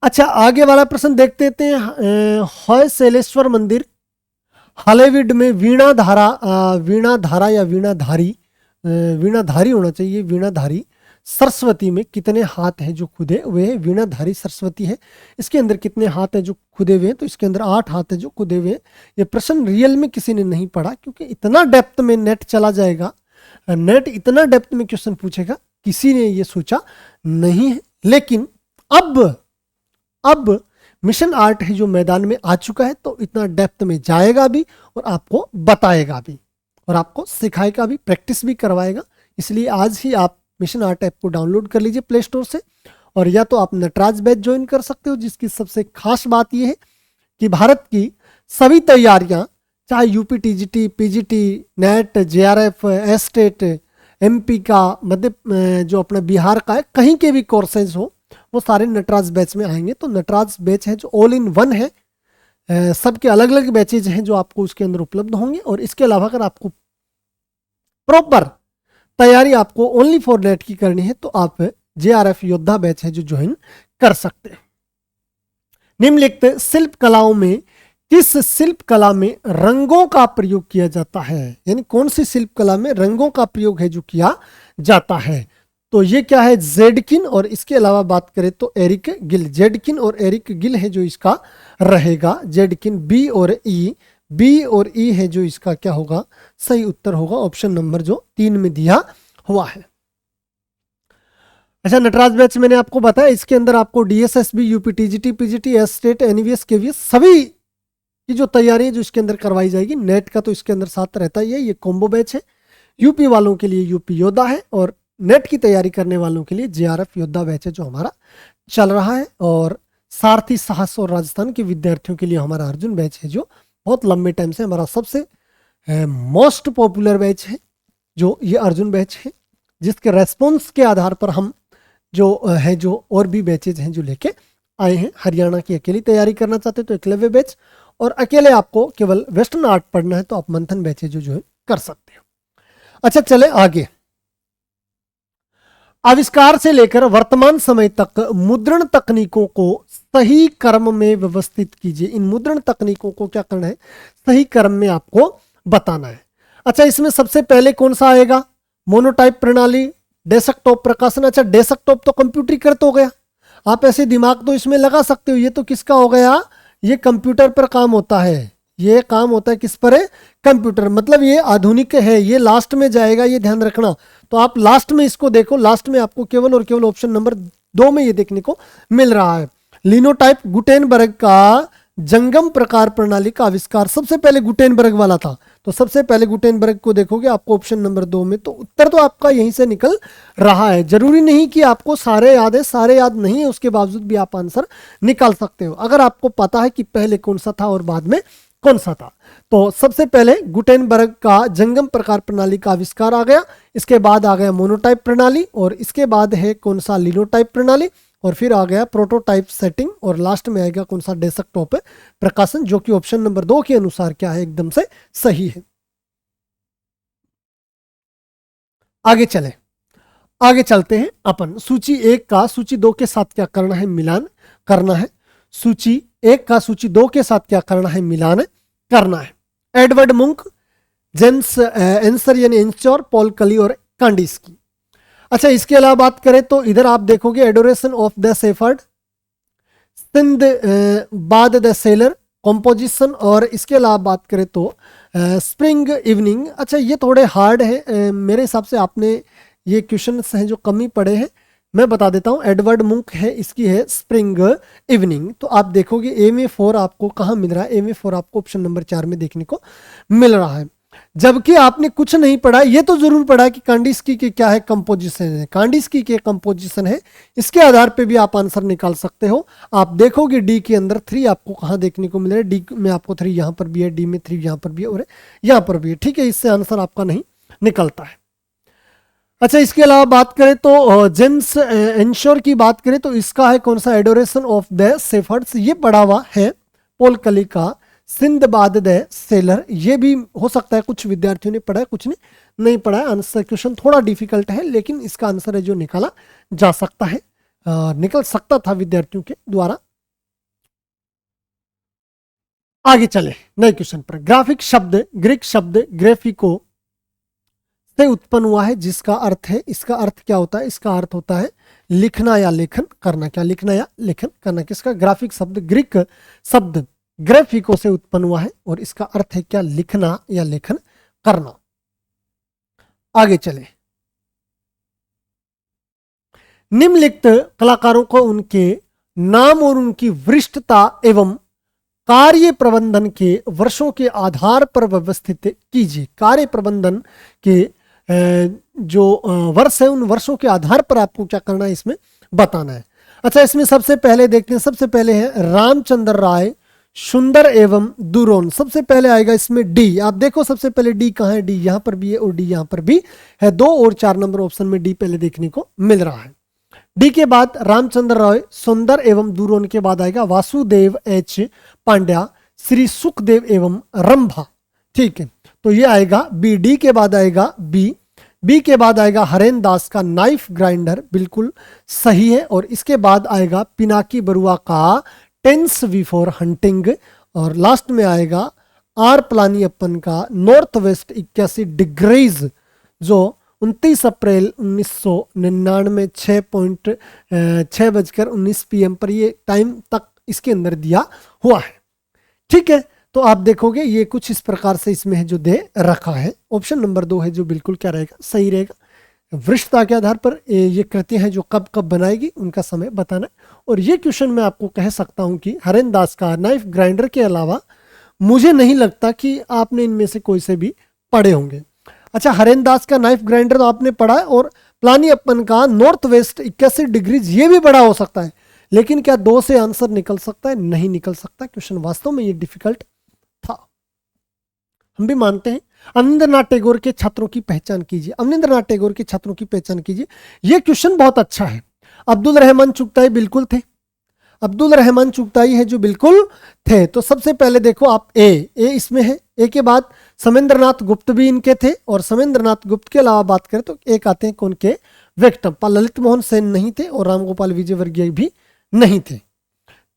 अच्छा, आगे वाला प्रश्न देख लेते हैं। हॉयसेलेश्वर मंदिर हॉलीवुड में वीणाधारा, वीणाधारा या वीणाधारी, वीणाधारी होना चाहिए, वीणाधारी सरस्वती में कितने हाथ हैं जो खुदे हुए हैं, वीणाधारी सरस्वती है, इसके अंदर कितने हाथ हैं जो खुदे हुए हैं, तो इसके अंदर 8 हाथ है जो खुदे हुए हैं। ये प्रश्न रियल में किसी ने नहीं पढ़ा क्योंकि इतना डेप्थ में नेट चला जाएगा, नेट इतना डेप्थ में क्वेश्चन पूछेगा, किसी ने ये सोचा नहीं है। लेकिन अब मिशन आर्ट है जो मैदान में आ चुका है तो इतना डेप्थ में जाएगा भी और आपको बताएगा भी और आपको सिखाएगा भी, प्रैक्टिस भी करवाएगा। इसलिए आज ही आप मिशन आर्ट ऐप को डाउनलोड कर लीजिए प्ले स्टोर से, और या तो आप नटराज बैच ज्वाइन कर सकते हो, जिसकी सबसे खास बात यह है कि भारत की सभी तैयारियां, चाहे UP TGT, PGT, net, JRF, estate, MP का, मध्य जो अपना बिहार का है, कहीं के भी कोर्सेज हो वो सारे नटराज बैच में आएंगे। तो नटराज बैच है जो ऑल इन वन है, सबके अलग अलग बैचेज हैं जो आपको उसके अंदर उपलब्ध होंगे। और इसके अलावा अगर आपको प्रॉपर तैयारी आपको ओनली फॉर नेट की करनी है तो आप जेआरएफ योद्धा बैच है जो ज्वाइन कर सकते हैं। निम्नलिखित शिल्प कलाओं में किस शिल्प कला में रंगों का प्रयोग किया जाता है, यानी कौन सी शिल्प कला में रंगों का प्रयोग है जो किया जाता है। तो ये क्या है, जेडकिन, और इसके अलावा बात करें तो एरिक गिल। जेडकिन और एरिक गिल है जो इसका रहेगा, जेडकिन। बी और ई है जो इसका क्या होगा, सही उत्तर होगा ऑप्शन नंबर जो 3 में दिया हुआ है। अच्छा, नटराज बैच मैंने आपको बताया, इसके अंदर आपको DSSB, UP, TGT, PGT, S state, NVS, KVS सभी की जो तैयारी है जो इसके अंदर करवाई जाएगी। नेट का तो इसके अंदर साथ रहता ही है, ये कॉम्बो बैच है। यूपी वालों के लिए यूपी योद्धा है, और नेट की तैयारी करने वालों के लिए जेआरएफ योद्धा बैच है जो हमारा चल रहा है। और सारथी, साहस और राजस्थान के विद्यार्थियों के लिए हमारा अर्जुन बैच है जो बहुत लंबे टाइम से हमारा सबसे मोस्ट पॉपुलर बैच है, जो ये अर्जुन बैच है, जिसके रेस्पॉन्स के आधार पर हम जो है जो और भी बैचेज हैं जो लेके आए हैं। हरियाणा की अकेली तैयारी करना चाहते तो एकलव्य बैच, और अकेले आपको केवल वेस्टर्न आर्ट पढ़ना है तो आप मंथन बैचेज जो है कर सकते हो। अच्छा, चले आगे। आविष्कार से लेकर वर्तमान समय तक मुद्रण तकनीकों को सही क्रम में व्यवस्थित कीजिए। इन मुद्रण तकनीकों को क्या करना है, सही क्रम में आपको बताना है। अच्छा, इसमें सबसे पहले कौन सा आएगा, मोनोटाइप प्रणाली, डेस्कटॉप प्रकाशन। अच्छा, डेस्कटॉप तो कंप्यूटरीकृत हो गया, आप ऐसे दिमाग तो इसमें लगा सकते हो, ये तो किसका हो गया, ये कंप्यूटर पर काम होता है। ये काम होता है किस पर है, कंप्यूटर, मतलब ये आधुनिक है, ये लास्ट में जाएगा, ये ध्यान रखना। तो आप लास्ट में इसको देखो, लास्ट में आपको केवल और केवल ऑप्शन नंबर 2 में ये देखने को मिल रहा है। लिनोटाइप गुटेनबर्ग का जंगम प्रकार प्रणाली का आविष्कार सबसे पहले गुटेनबर्ग वाला था, तो सबसे पहले गुटेनबर्ग को देखोगे आपको ऑप्शन नंबर 2 में, तो उत्तर तो आपका यहीं से निकल रहा है। जरूरी नहीं कि आपको सारे याद है, सारे याद नहीं है, उसके बावजूद भी आप आंसर निकाल सकते हो अगर आपको पता है कि पहले कौन सा था और बाद में कौन सा था। तो सबसे पहले गुटेनबर्ग का जंगम प्रकार प्रणाली का आविष्कार आ गया, इसके बाद आ गया मोनोटाइप प्रणाली, और इसके बाद है कौन सा, लिनोटाइप प्रणाली, और फिर आ गया प्रोटोटाइप सेटिंग, और लास्ट में आएगा कौन सा, डेस्कटॉप प्रकाशन, जो कि ऑप्शन नंबर 2 के अनुसार क्या है, एकदम से सही है। आगे चलते हैं अपन। सूची 1 का सूची 2 के साथ क्या करना है, मिलान करना है। सूची 1 का सूची 2 के साथ क्या करना है, मिलान करना है। एडवर्ड मुंक, जेम्स एंसर यानी एंस्चोर, पॉल कली और कांडिस्की। अच्छा, इसके अलावा बात करें तो इधर आप देखोगे adoration of the shepherd, Sinbad the seller, composition, और इसके अलावा बात करें तो स्प्रिंग इवनिंग। अच्छा, ये थोड़े हार्ड है मेरे हिसाब से, आपने ये क्वेश्चन हैं जो कमी पड़े हैं, मैं बता देता हूँ। एडवर्ड मुंक है, इसकी है स्प्रिंग इवनिंग। तो आप देखोगे ए में 4 आपको कहाँ मिल रहा है, ए में 4 आपको ऑप्शन नंबर 4 में देखने को मिल रहा है। जबकि आपने कुछ नहीं पढ़ा, ये तो जरूर पढ़ा कि कांडिस्की के क्या है, कंपोजिशन है, कांडिस्की के कंपोजिशन है, इसके आधार पे भी आप आंसर निकाल सकते हो। आप देखोगे डी के अंदर 3 आपको कहाँ देखने को मिल रहा है, डी में आपको 3 यहाँ पर भी है, डी में 3 यहाँ पर भी है, और यहाँ पर भी है, ठीक है, इससे आंसर आपका नहीं निकलता है। अच्छा, इसके अलावा बात करें तो जेम्स एंश्योर की बात करें तो इसका है कौन सा, एडोरेशन ऑफ द शेफर्ड्स, ये पढ़ा हुआ है। पॉल कली का सिंदबाद द सेलर, ये भी हो सकता है कुछ विद्यार्थियों ने पढ़ा है, कुछ ने नहीं पढ़ा है। आंसर क्वेश्चन थोड़ा डिफिकल्ट है, लेकिन इसका आंसर है जो निकाला जा सकता है, निकल सकता था विद्यार्थियों के द्वारा। आगे चले नए क्वेश्चन पर। ग्राफिक शब्द ग्रीक शब्द ग्राफिको से उत्पन्न हुआ है, जिसका अर्थ है, इसका अर्थ क्या होता है, इसका अर्थ होता है लिखना या लेखन करना। क्या, लिखना या लेखन करना। किसका, ग्राफिक शब्द ग्रीक शब्द ग्राफिको से उत्पन्न हुआ है, और इसका अर्थ है क्या, लिखना या लेखन करना। आगे चले। निम्नलिखित कलाकारों को उनके नाम और उनकी वरिष्ठता एवं कार्य प्रबंधन के वर्षों के आधार पर व्यवस्थित कीजिए। कार्य प्रबंधन के जो वर्ष है, उन वर्षों के आधार पर आपको क्या करना है, इसमें बताना है। अच्छा, इसमें सबसे पहले देखते हैं, सबसे पहले है रामचंद्र राय, सुंदर एवं दुरोन। सबसे पहले आएगा इसमें डी। आप देखो सबसे पहले डी कहाँ है, डी यहाँ पर भी है और डी यहाँ पर भी है। 2 और 4 नंबर ऑप्शन में डी पहले देखने को मिल रहा है। डी के बाद रामचंद्र राय, सुंदर एवं दुरोन के बाद आएगा वासुदेव एच पांड्या, श्री सुखदेव एवं रंभा। ठीक है, तो ये आएगा बी। डी के बाद आएगा बी। बी के बाद आएगा हरेन दास का नाइफ ग्राइंडर, बिल्कुल सही है। और इसके बाद आएगा पिनाकी बरुआ का टेंस बिफोर हंटिंग, और लास्ट में आएगा आर प्लानियप्पन का नॉर्थ वेस्ट 81 डिग्रीज, जो 29 अप्रैल 1999 6:19 PM पर ये टाइम तक इसके अंदर दिया हुआ है। ठीक है, तो आप देखोगे ये कुछ इस प्रकार से इसमें है जो दे रखा है। ऑप्शन नंबर 2 है जो बिल्कुल क्या रहेगा, सही रहेगा। वृक्षता के आधार पर ये कृतियां हैं जो कब कब बनाएगी उनका समय बताना। और ये क्वेश्चन मैं आपको कह सकता हूं कि हरेन दास का नाइफ ग्राइंडर के अलावा मुझे नहीं लगता कि आपने इनमें से कोई से भी पढ़े होंगे। अच्छा, हरेन दास का नाइफ ग्राइंडर तो आपने पढ़ा है, और प्लानियप्पन का नॉर्थ वेस्ट 81 डिग्रीज ये भी बड़ा हो सकता है, लेकिन क्या 2 से आंसर निकल सकता है? नहीं निकल सकता। क्वेश्चन वास्तव में ये डिफिकल्ट था, हम भी मानते हैं। अवनींद्रनाथ टैगोर के छात्रों की पहचान कीजिए। अवनींद्रनाथ टैगोर के छात्रों की पहचान कीजिए, ये क्वेश्चन बहुत अच्छा है। अब्दुल रहमान चुगताई बिल्कुल थे, अब्दुल रहमान चुगताई है जो बिल्कुल थे। तो सबसे पहले देखो आप ए इसमें है। ए के बाद समेंद्रनाथ गुप्त भी इनके थे, और समेंद्रनाथ गुप्त के अलावा बात करें तो एक आते हैं कौन के, वेंकटप्पा। ललित मोहन सेन नहीं थे, और रामगोपाल विजयवर्गीय भी नहीं थे।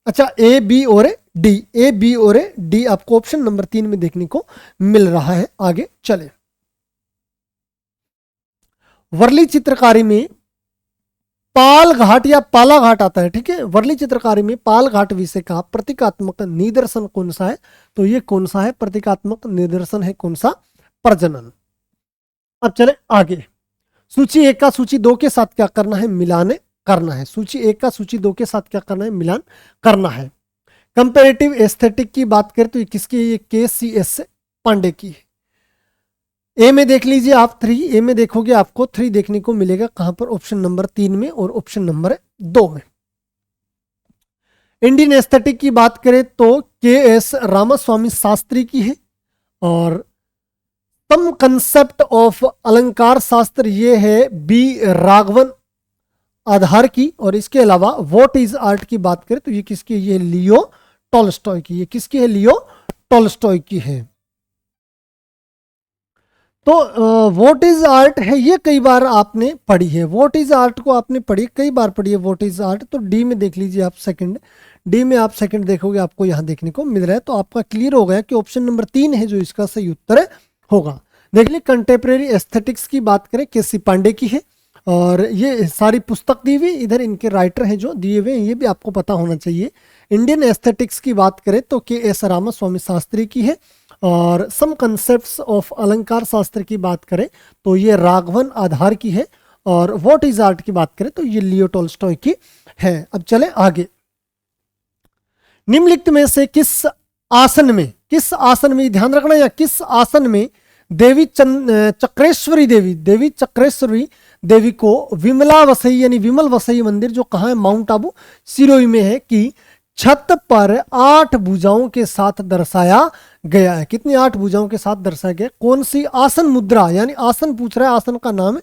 अच्छा, ए बी और डी, ए बी और डी आपको ऑप्शन नंबर 3 में देखने को मिल रहा है। आगे चले, वर्ली चित्रकारी में पाल घाट या पाला घाट आता है। ठीक है, वर्ली चित्रकारी में पाल घाट विषय का प्रतीकात्मक निदर्शन कौन सा है? तो ये कौन सा है? प्रतीकात्मक निदर्शन है कौन सा? प्रजनन। अब चले आगे, सूची 1 का सूची 2 के साथ क्या करना है? मिलान करना है। सूची 1 का सूची 2 के साथ क्या करना है? मिलान करना है। कंपेरेटिव एस्थेटिक की बात करें तो ये किसकी है? ये KCS पांडे की है। ए में देख लीजिए आप 3, ए में देखोगे आपको 3 देखने को मिलेगा। कहां पर? ऑप्शन नंबर 3 में और ऑप्शन नंबर 2 में। इंडियन एस्थेटिक की बात करें तो KS रामास्वामी शास्त्री की है, और सम कंसेप्ट ऑफ अलंकार शास्त्र ये है बी राघवन आधार की। और इसके अलावा व्हाट इज आर्ट की बात करें तो ये किसकी है? ये लियो टॉल्स्टॉय की। ये किसकी है? लियो टॉल्स्टॉय की है। तो व्हाट इज आर्ट है ये कई बार आपने पढ़ी है, व्हाट इज आर्ट को आपने पढ़ी, कई बार पढ़ी है व्हाट इज आर्ट। तो डी में देख लीजिए आप सेकंड, डी में आप सेकंड देखोगे आपको यहां देखने को मिल रहा है। तो आपका क्लियर हो गया कि ऑप्शन नंबर 3 है जो इसका सही उत्तर होगा। देख लीजिए, कंटेम्प्रेरी एस्थेटिक्स की बात करें KC पांडे की है, और ये सारी पुस्तक दी हुई, इधर इनके राइटर हैं जो दिए हुए हैं, ये भी आपको पता होना चाहिए। इंडियन एस्थेटिक्स की बात करें तो KS रामास्वामी शास्त्री की है, और सम कंसेप्ट्स ऑफ अलंकार शास्त्र की बात करें तो ये राघवन आधार की है, और व्हाट इज आर्ट की बात करें तो ये लियो टॉल्स्टॉय की है। अब चले आगे, निम्नलिखित में से किस आसन में ध्यान रखना, या किस आसन में देवी चक्रेश्वरी देवी को विमला वसई यानी विमल वसई मंदिर जो कहाँ है? माउंट आबू सिरोही में है, कि छत पर 8 भुजाओं के साथ दर्शाया गया है। कितनी? 8 भुजाओं के साथ दर्शाया गया। कौन सी आसन मुद्रा, यानी आसन पूछ रहा है, आसन का नाम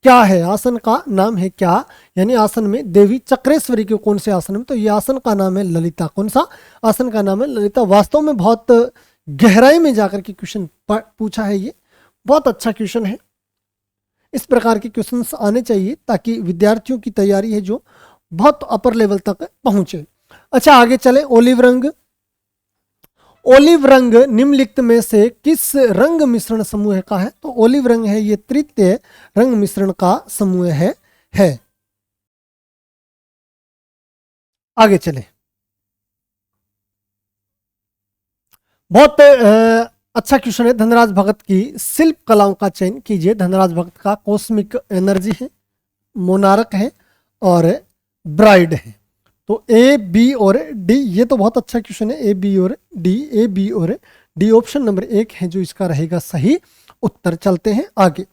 क्या है? आसन का नाम है क्या? यानी आसन में देवी चक्रेश्वरी के कौन से आसन में? तो ये आसन का नाम है ललिता। कौन सा आसन का नाम है? ललिता। वास्तव में बहुत गहराई में जाकर के क्वेश्चन पूछा है, ये बहुत अच्छा क्वेश्चन है। इस प्रकार के क्वेश्चंस आने चाहिए ताकि विद्यार्थियों की तैयारी है जो बहुत अपर लेवल तक पहुंचे। अच्छा, आगे चले, ओलिव रंग निम्नलिखित में से किस रंग मिश्रण समूह का है? तो ओलिव रंग है ये तृतीय रंग मिश्रण का समूह है। आगे चले, बहुत अच्छा क्वेश्चन है। धनराज भगत की शिल्प कलाओं का चयन कीजिए। धनराज भगत का कॉस्मिक एनर्जी है, मोनार्क है, और ब्राइड है। तो ए बी और डी, ये तो बहुत अच्छा क्वेश्चन है। ए बी और डी ऑप्शन नंबर 1 है जो इसका रहेगा सही उत्तर। चलते हैं आगे,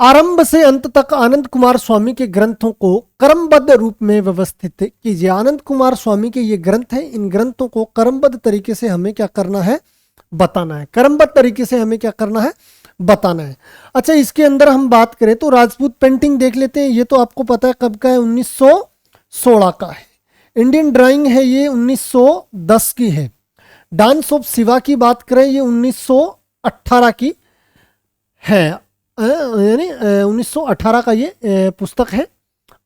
आरंभ से अंत तक आनंद कुमार स्वामी के ग्रंथों को क्रमबद्ध रूप में व्यवस्थित कीजिए। आनंद कुमार स्वामी के ये ग्रंथ हैं, इन ग्रंथों को क्रमबद्ध तरीके से हमें क्या करना है? बताना है। क्रमबद्ध तरीके से हमें क्या करना है? बताना है। अच्छा, इसके अंदर हम बात करें तो राजपूत पेंटिंग देख लेते हैं। ये तो आपको पता है कब का है? 1916 का है। इंडियन ड्राइंग है ये 1910 की है। डांस ऑफ शिवा की बात करें ये 1918 की है, यानी 1918 का ये पुस्तक है।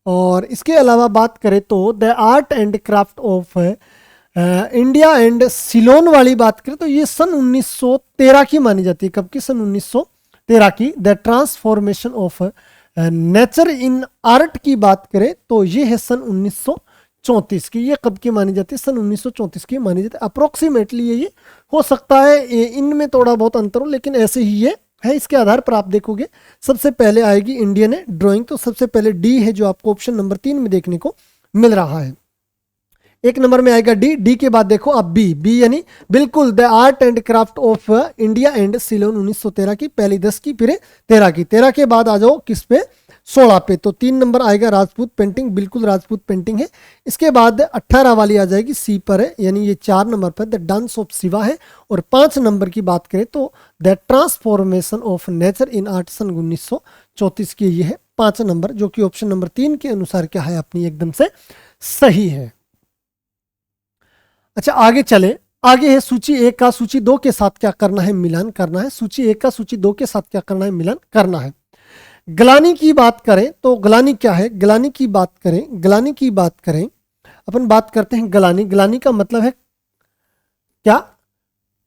और इसके अलावा बात करें तो the art and craft of India and Ceylon वाली बात करें तो ये सन 1913 की मानी जाती है। कब की? सन 1913 की। The transformation of nature in art की बात करें तो ये है सन 1934 की। ये कब की मानी जाती है? सन 1934 की मानी जाती है। अप्रोक्सीमेटली ये हो सकता है इनमें थोड़ा बहुत अंतर हो, लेकिन ऐसे ही ये है। इसके आधार पर आप देखोगे सबसे पहले आएगी इंडियन ड्राइंग, तो सबसे पहले डी है जो आपको ऑप्शन नंबर 3 में देखने को मिल रहा है। एक नंबर में आएगा डी। डी के बाद देखो अब बी यानी बिल्कुल the art and craft of India and Ceylon 1913 की, पहली 10 की, फिर 13 की। 13 के बाद आ जाओ किस पे? 16 पे। तो 3 नंबर आएगा राजपूत पेंटिंग, बिल्कुल राजपूत पेंटिंग है। इसके बाद 18 वाली आ जाएगी सी पर है, यानी ये 4 नंबर पर द डांस ऑफ शिवा है। और 5 नंबर की बात करें तो the transformation of nature in art सन 1934 की। ये है 5 नंबर, जो कि ऑप्शन नंबर 3 के अनुसार क्या है? अपनी एकदम से सही है। अच्छा आगे चले। आगे है सूची 1 का सूची 2 के साथ क्या करना है? मिलान करना है। सूची 1 का सूची 2 के साथ क्या करना है? मिलान करना है। ग्लानी की बात करें तो ग्लानी क्या है? ग्लानी की बात करें अपन बात करते हैं ग्लानी। ग्लानी का मतलब है क्या?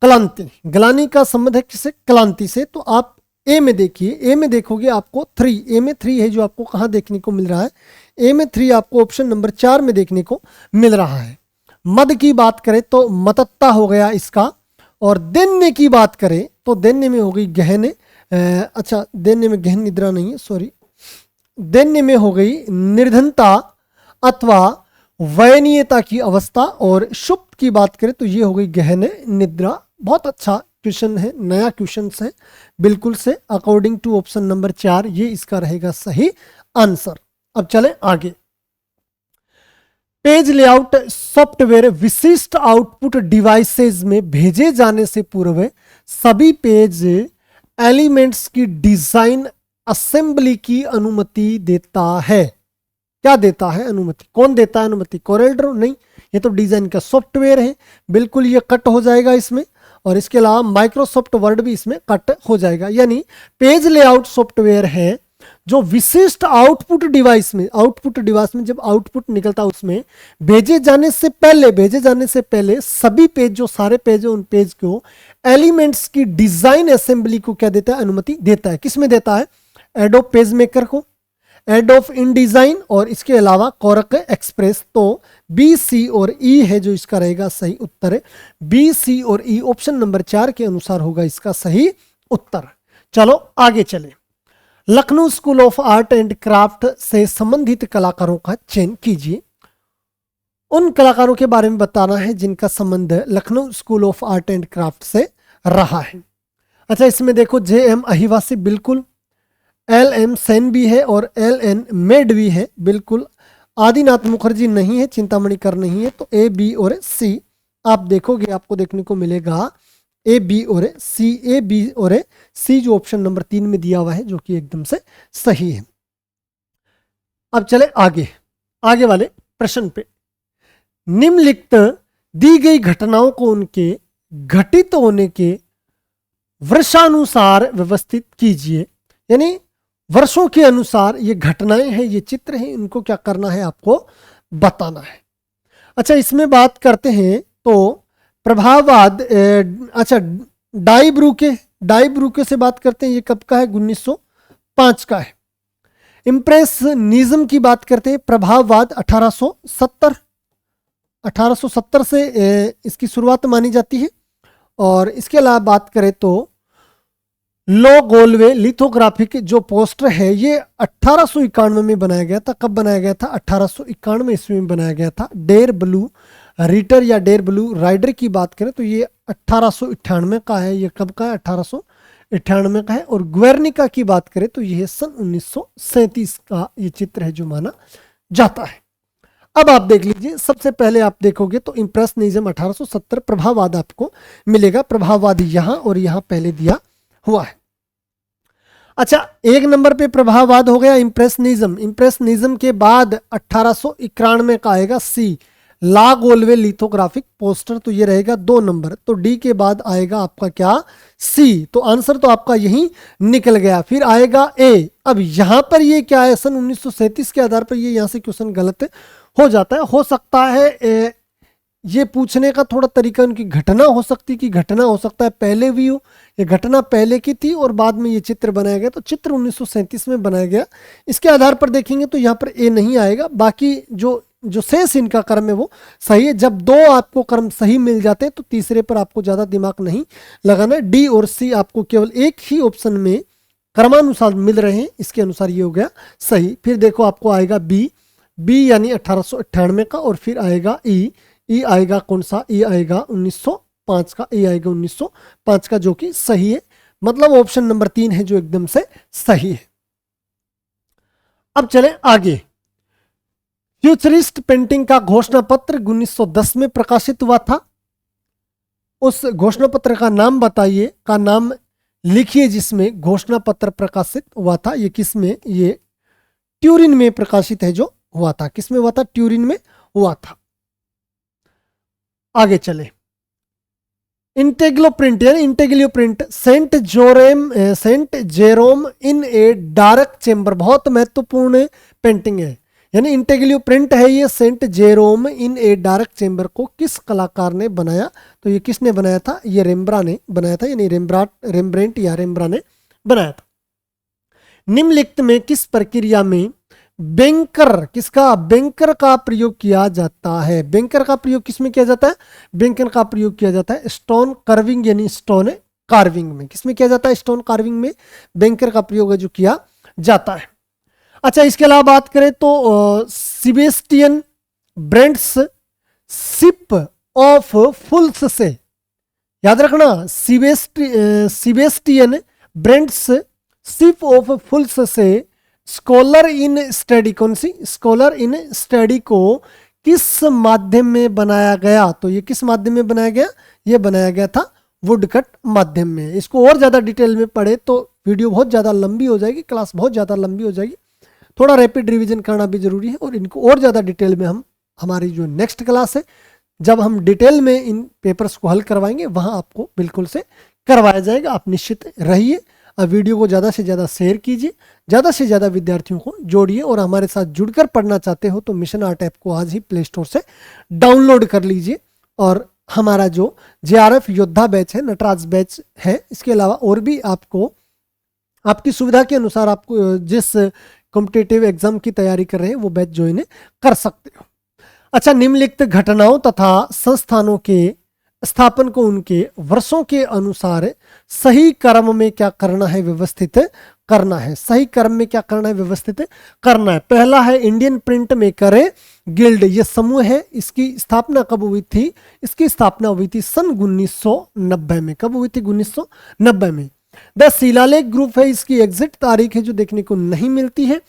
क्लांति। ग्लानी का संबंध है किससे? क्लांति से। तो आप ए में देखिए, ए में देखोगे आपको 3, ए में 3 है जो आपको कहां देखने को मिल रहा है? ए में 3 आपको ऑप्शन नंबर 4 में देखने को मिल रहा है। मद की बात करें तो मतत्ता हो गया इसका। और दैन्य की बात करें तो दैन्य में हो गई गहन। अच्छा दैन्य में गहन निद्रा नहीं है, सॉरी। दैन्य में हो गई निर्धनता अथवा वयनीयता की अवस्था। और सुप्त की बात करें तो ये हो गई गहन निद्रा। बहुत अच्छा क्वेश्चन है, नया क्वेश्चन है बिल्कुल से। अकॉर्डिंग टू ऑप्शन नंबर 4 ये इसका रहेगा सही आंसर। अब चले आगे। पेज लेआउट सॉफ्टवेयर विशिष्ट आउटपुट डिवाइसेस में भेजे जाने से पूर्व सभी पेज एलिमेंट्स की डिजाइन असेंबली की अनुमति देता है। क्या देता है अनुमति? कौन देता है अनुमति? कोरेलड्रो? नहीं, ये तो डिजाइन का सॉफ्टवेयर है, बिल्कुल ये कट हो जाएगा इसमें। और इसके अलावा माइक्रोसॉफ्ट वर्ड भी इसमें कट हो जाएगा। यानी पेज लेआउट सॉफ्टवेयर है जो विशिष्ट आउटपुट डिवाइस में जब आउटपुट निकलता है उसमें भेजे जाने से पहले सभी पेज, जो सारे पेज है उन पेज को एलिमेंट्स की डिजाइन असेंबली को क्या देता है? अनुमति देता है। किसमें देता है? एडोब पेज मेकर को, एडोब इन डिजाइन और इसके अलावा कोरक एक्सप्रेस। तो बी, सी और ई है जो इसका रहेगा सही उत्तर है। बी, सी और ई ऑप्शन नंबर 4 के अनुसार होगा इसका सही उत्तर। चलो आगे चले। Lucknow school of art and craft से संबंधित कलाकारों का चयन कीजिए। उन कलाकारों के बारे में बताना है जिनका संबंध Lucknow school of art and craft से रहा है। अच्छा इसमें देखो जे.एम. अहिवासी बिल्कुल, एल.एम. सेन भी है और एल.एन. मेड भी है बिल्कुल। आदिनाथ मुखर्जी नहीं है, चिंतामणि कर नहीं है। तो ए, बी और सी आप देखोगे आपको देखने को मिलेगा ए, बी और सी। ए, बी और सी जो ऑप्शन नंबर 3 में दिया हुआ है जो कि एकदम से सही है। अब चले आगे वाले प्रश्न पे। निम्नलिखित दी गई घटनाओं को उनके घटित होने के वर्षानुसार व्यवस्थित कीजिए। यानी वर्षों के अनुसार ये घटनाएं हैं, ये चित्र हैं, इनको क्या करना है? आपको बताना है। अच्छा इसमें बात करते हैं तो प्रभाववाद। अच्छा डाइब्रूके से बात करते हैं, ये कब का है? 1905 का है। इम्प्रेशनिज्म की बात करते हैं, प्रभाववाद 1870 से इसकी शुरुआत मानी जाती है। और इसके अलावा बात करें तो लो गोलवे लिथोग्राफिक जो पोस्टर है ये 1891 में बनाया गया था। कब बनाया गया था? 1891 ईस्वी में बनाया गया था। डेर ब्लू रीटर या डेर ब्लू राइडर की बात करें तो ये 1898 का है। ये कब का है? 1898 का है। और ग्वेर्निका की बात करें तो यह सन 1937 का ये चित्र है जो माना जाता है। अब आप देख लीजिए, सबसे पहले आप देखोगे तो इम्प्रेशनिज्म 1870, प्रभाववाद आपको मिलेगा। प्रभाववाद यहां और यहां पहले दिया हुआ है। अच्छा 1 नंबर पे प्रभाववाद हो गया इम्प्रेशनिज्म। इम्प्रेशनिज्म के बाद 1891 का आएगा सी, ला गोलवे लिथोग्राफिक पोस्टर, तो ये रहेगा 2 नंबर। तो डी के बाद आएगा आपका क्या, सी। तो आंसर तो आपका यही निकल गया। फिर आएगा ए। अब यहां पर ये क्या है, सन 1937 के आधार पर ये यहां से क्वेश्चन गलत हो जाता है। हो सकता है ये पूछने का थोड़ा तरीका उनकी घटना हो सकती, कि घटना हो सकता है पहले भी हो, ये घटना पहले की थी और बाद में ये चित्र बनाया गया। तो चित्र 1937 में बनाया गया। इसके आधार पर देखेंगे तो यहाँ पर ए नहीं आएगा। बाकी जो जो शेष इनका क्रम है वो सही है। जब 2 आपको क्रम सही मिल जाते हैं तो तीसरे पर आपको ज्यादा दिमाग नहीं लगाना। डी और सी आपको केवल एक ही ऑप्शन में क्रमानुसार मिल रहे हैं, इसके अनुसार ये हो गया सही। फिर देखो आपको आएगा बी, बी यानी 1898 का। और फिर आएगा ई, ई आएगा कौन सा, ई आएगा 1905 का, ई आएगा 1905 का, जो कि सही है। मतलब ऑप्शन नंबर 3 है जो एकदम से सही है। अब चले आगे। फ्यूचरिस्ट पेंटिंग का घोषणा पत्र 1910 में प्रकाशित हुआ था। उस घोषणा पत्र का नाम बताइए, का नाम लिखिए जिसमें घोषणा पत्र प्रकाशित हुआ था। ये किस में, ये ट्यूरिन में प्रकाशित है जो हुआ था। किस में हुआ था, ट्यूरिन में हुआ था। आगे चले। इंटेग्लो प्रिंट यानी intaglio print, Saint Jerome in a dark chamber, बहुत महत्वपूर्ण पेंटिंग है। यानी इंटेग्लियो प्रिंट है ये, Saint Jerome in a dark chamber को किस कलाकार ने बनाया, तो ये किसने बनाया था, ये रेम्ब्रा ने बनाया था। यानी रेम्ब्रेंट या रेम्ब्रा ने बनाया था। निम्नलिखित में किस प्रक्रिया में बैंकर, किसका, बैंकर का प्रयोग किया जाता है। बैंकर का प्रयोग किसमें किया जाता है, बैंकर का प्रयोग किया जाता है स्टोन कर्विंग यानी स्टोन कार्विंग में। किसमें किया जाता है, स्टोन कार्विंग में बैंकर का प्रयोग है जो किया जाता है। अच्छा, इसके अलावा बात करें तो सेबेस्टियन ब्रेंट्स शिप ऑफ फुल्स से, याद रखना, सेबेस्टियन ब्रेंट्स शिप ऑफ फुल्स से स्कॉलर इन स्टडी, कौन सी, स्कॉलर इन स्टडी को किस माध्यम में बनाया गया, तो ये किस माध्यम में बनाया गया, ये बनाया गया था वुडकट माध्यम में। इसको और ज्यादा डिटेल में पढ़े तो वीडियो बहुत ज्यादा लंबी हो जाएगी, क्लास बहुत ज्यादा लंबी हो जाएगी। थोड़ा रैपिड रिवीजन करना भी जरूरी है। और इनको और ज्यादा डिटेल में हम हमारी जो नेक्स्ट क्लास है, जब हम डिटेल में इन पेपर्स को हल करवाएंगे, वहां आपको बिल्कुल से करवाया जाएगा। आप निश्चित रहिए। अब वीडियो को ज़्यादा से ज़्यादा शेयर कीजिए, ज़्यादा से ज़्यादा विद्यार्थियों को जोड़िए। और हमारे साथ जुड़कर पढ़ना चाहते हो तो मिशन आर्ट ऐप को आज ही प्ले स्टोर से डाउनलोड कर लीजिए। और हमारा जो JRF योद्धा बैच है, नटराज बैच है, इसके अलावा और भी आपको आपकी सुविधा के अनुसार आपको जिस कॉम्पिटिटिव एग्जाम की तैयारी कर रहे हैं वो बैच ज्वाइन कर सकते हो। अच्छा, निम्नलिखित घटनाओं तथा संस्थानों के स्थापन को उनके वर्षों के अनुसार सही क्रम में क्या करना है, व्यवस्थित करना है। सही क्रम में क्या करना है, व्यवस्थित करना है। पहला है इंडियन प्रिंट मेकर गिल्ड, ये समूह है। इसकी स्थापना कब हुई थी, इसकी स्थापना हुई थी सन 1990 में। कब हुई थी, 1990 में। द शिलालेख ग्रुप है, इसकी एग्जिट तारीख है जो देखने को नहीं मिलती है।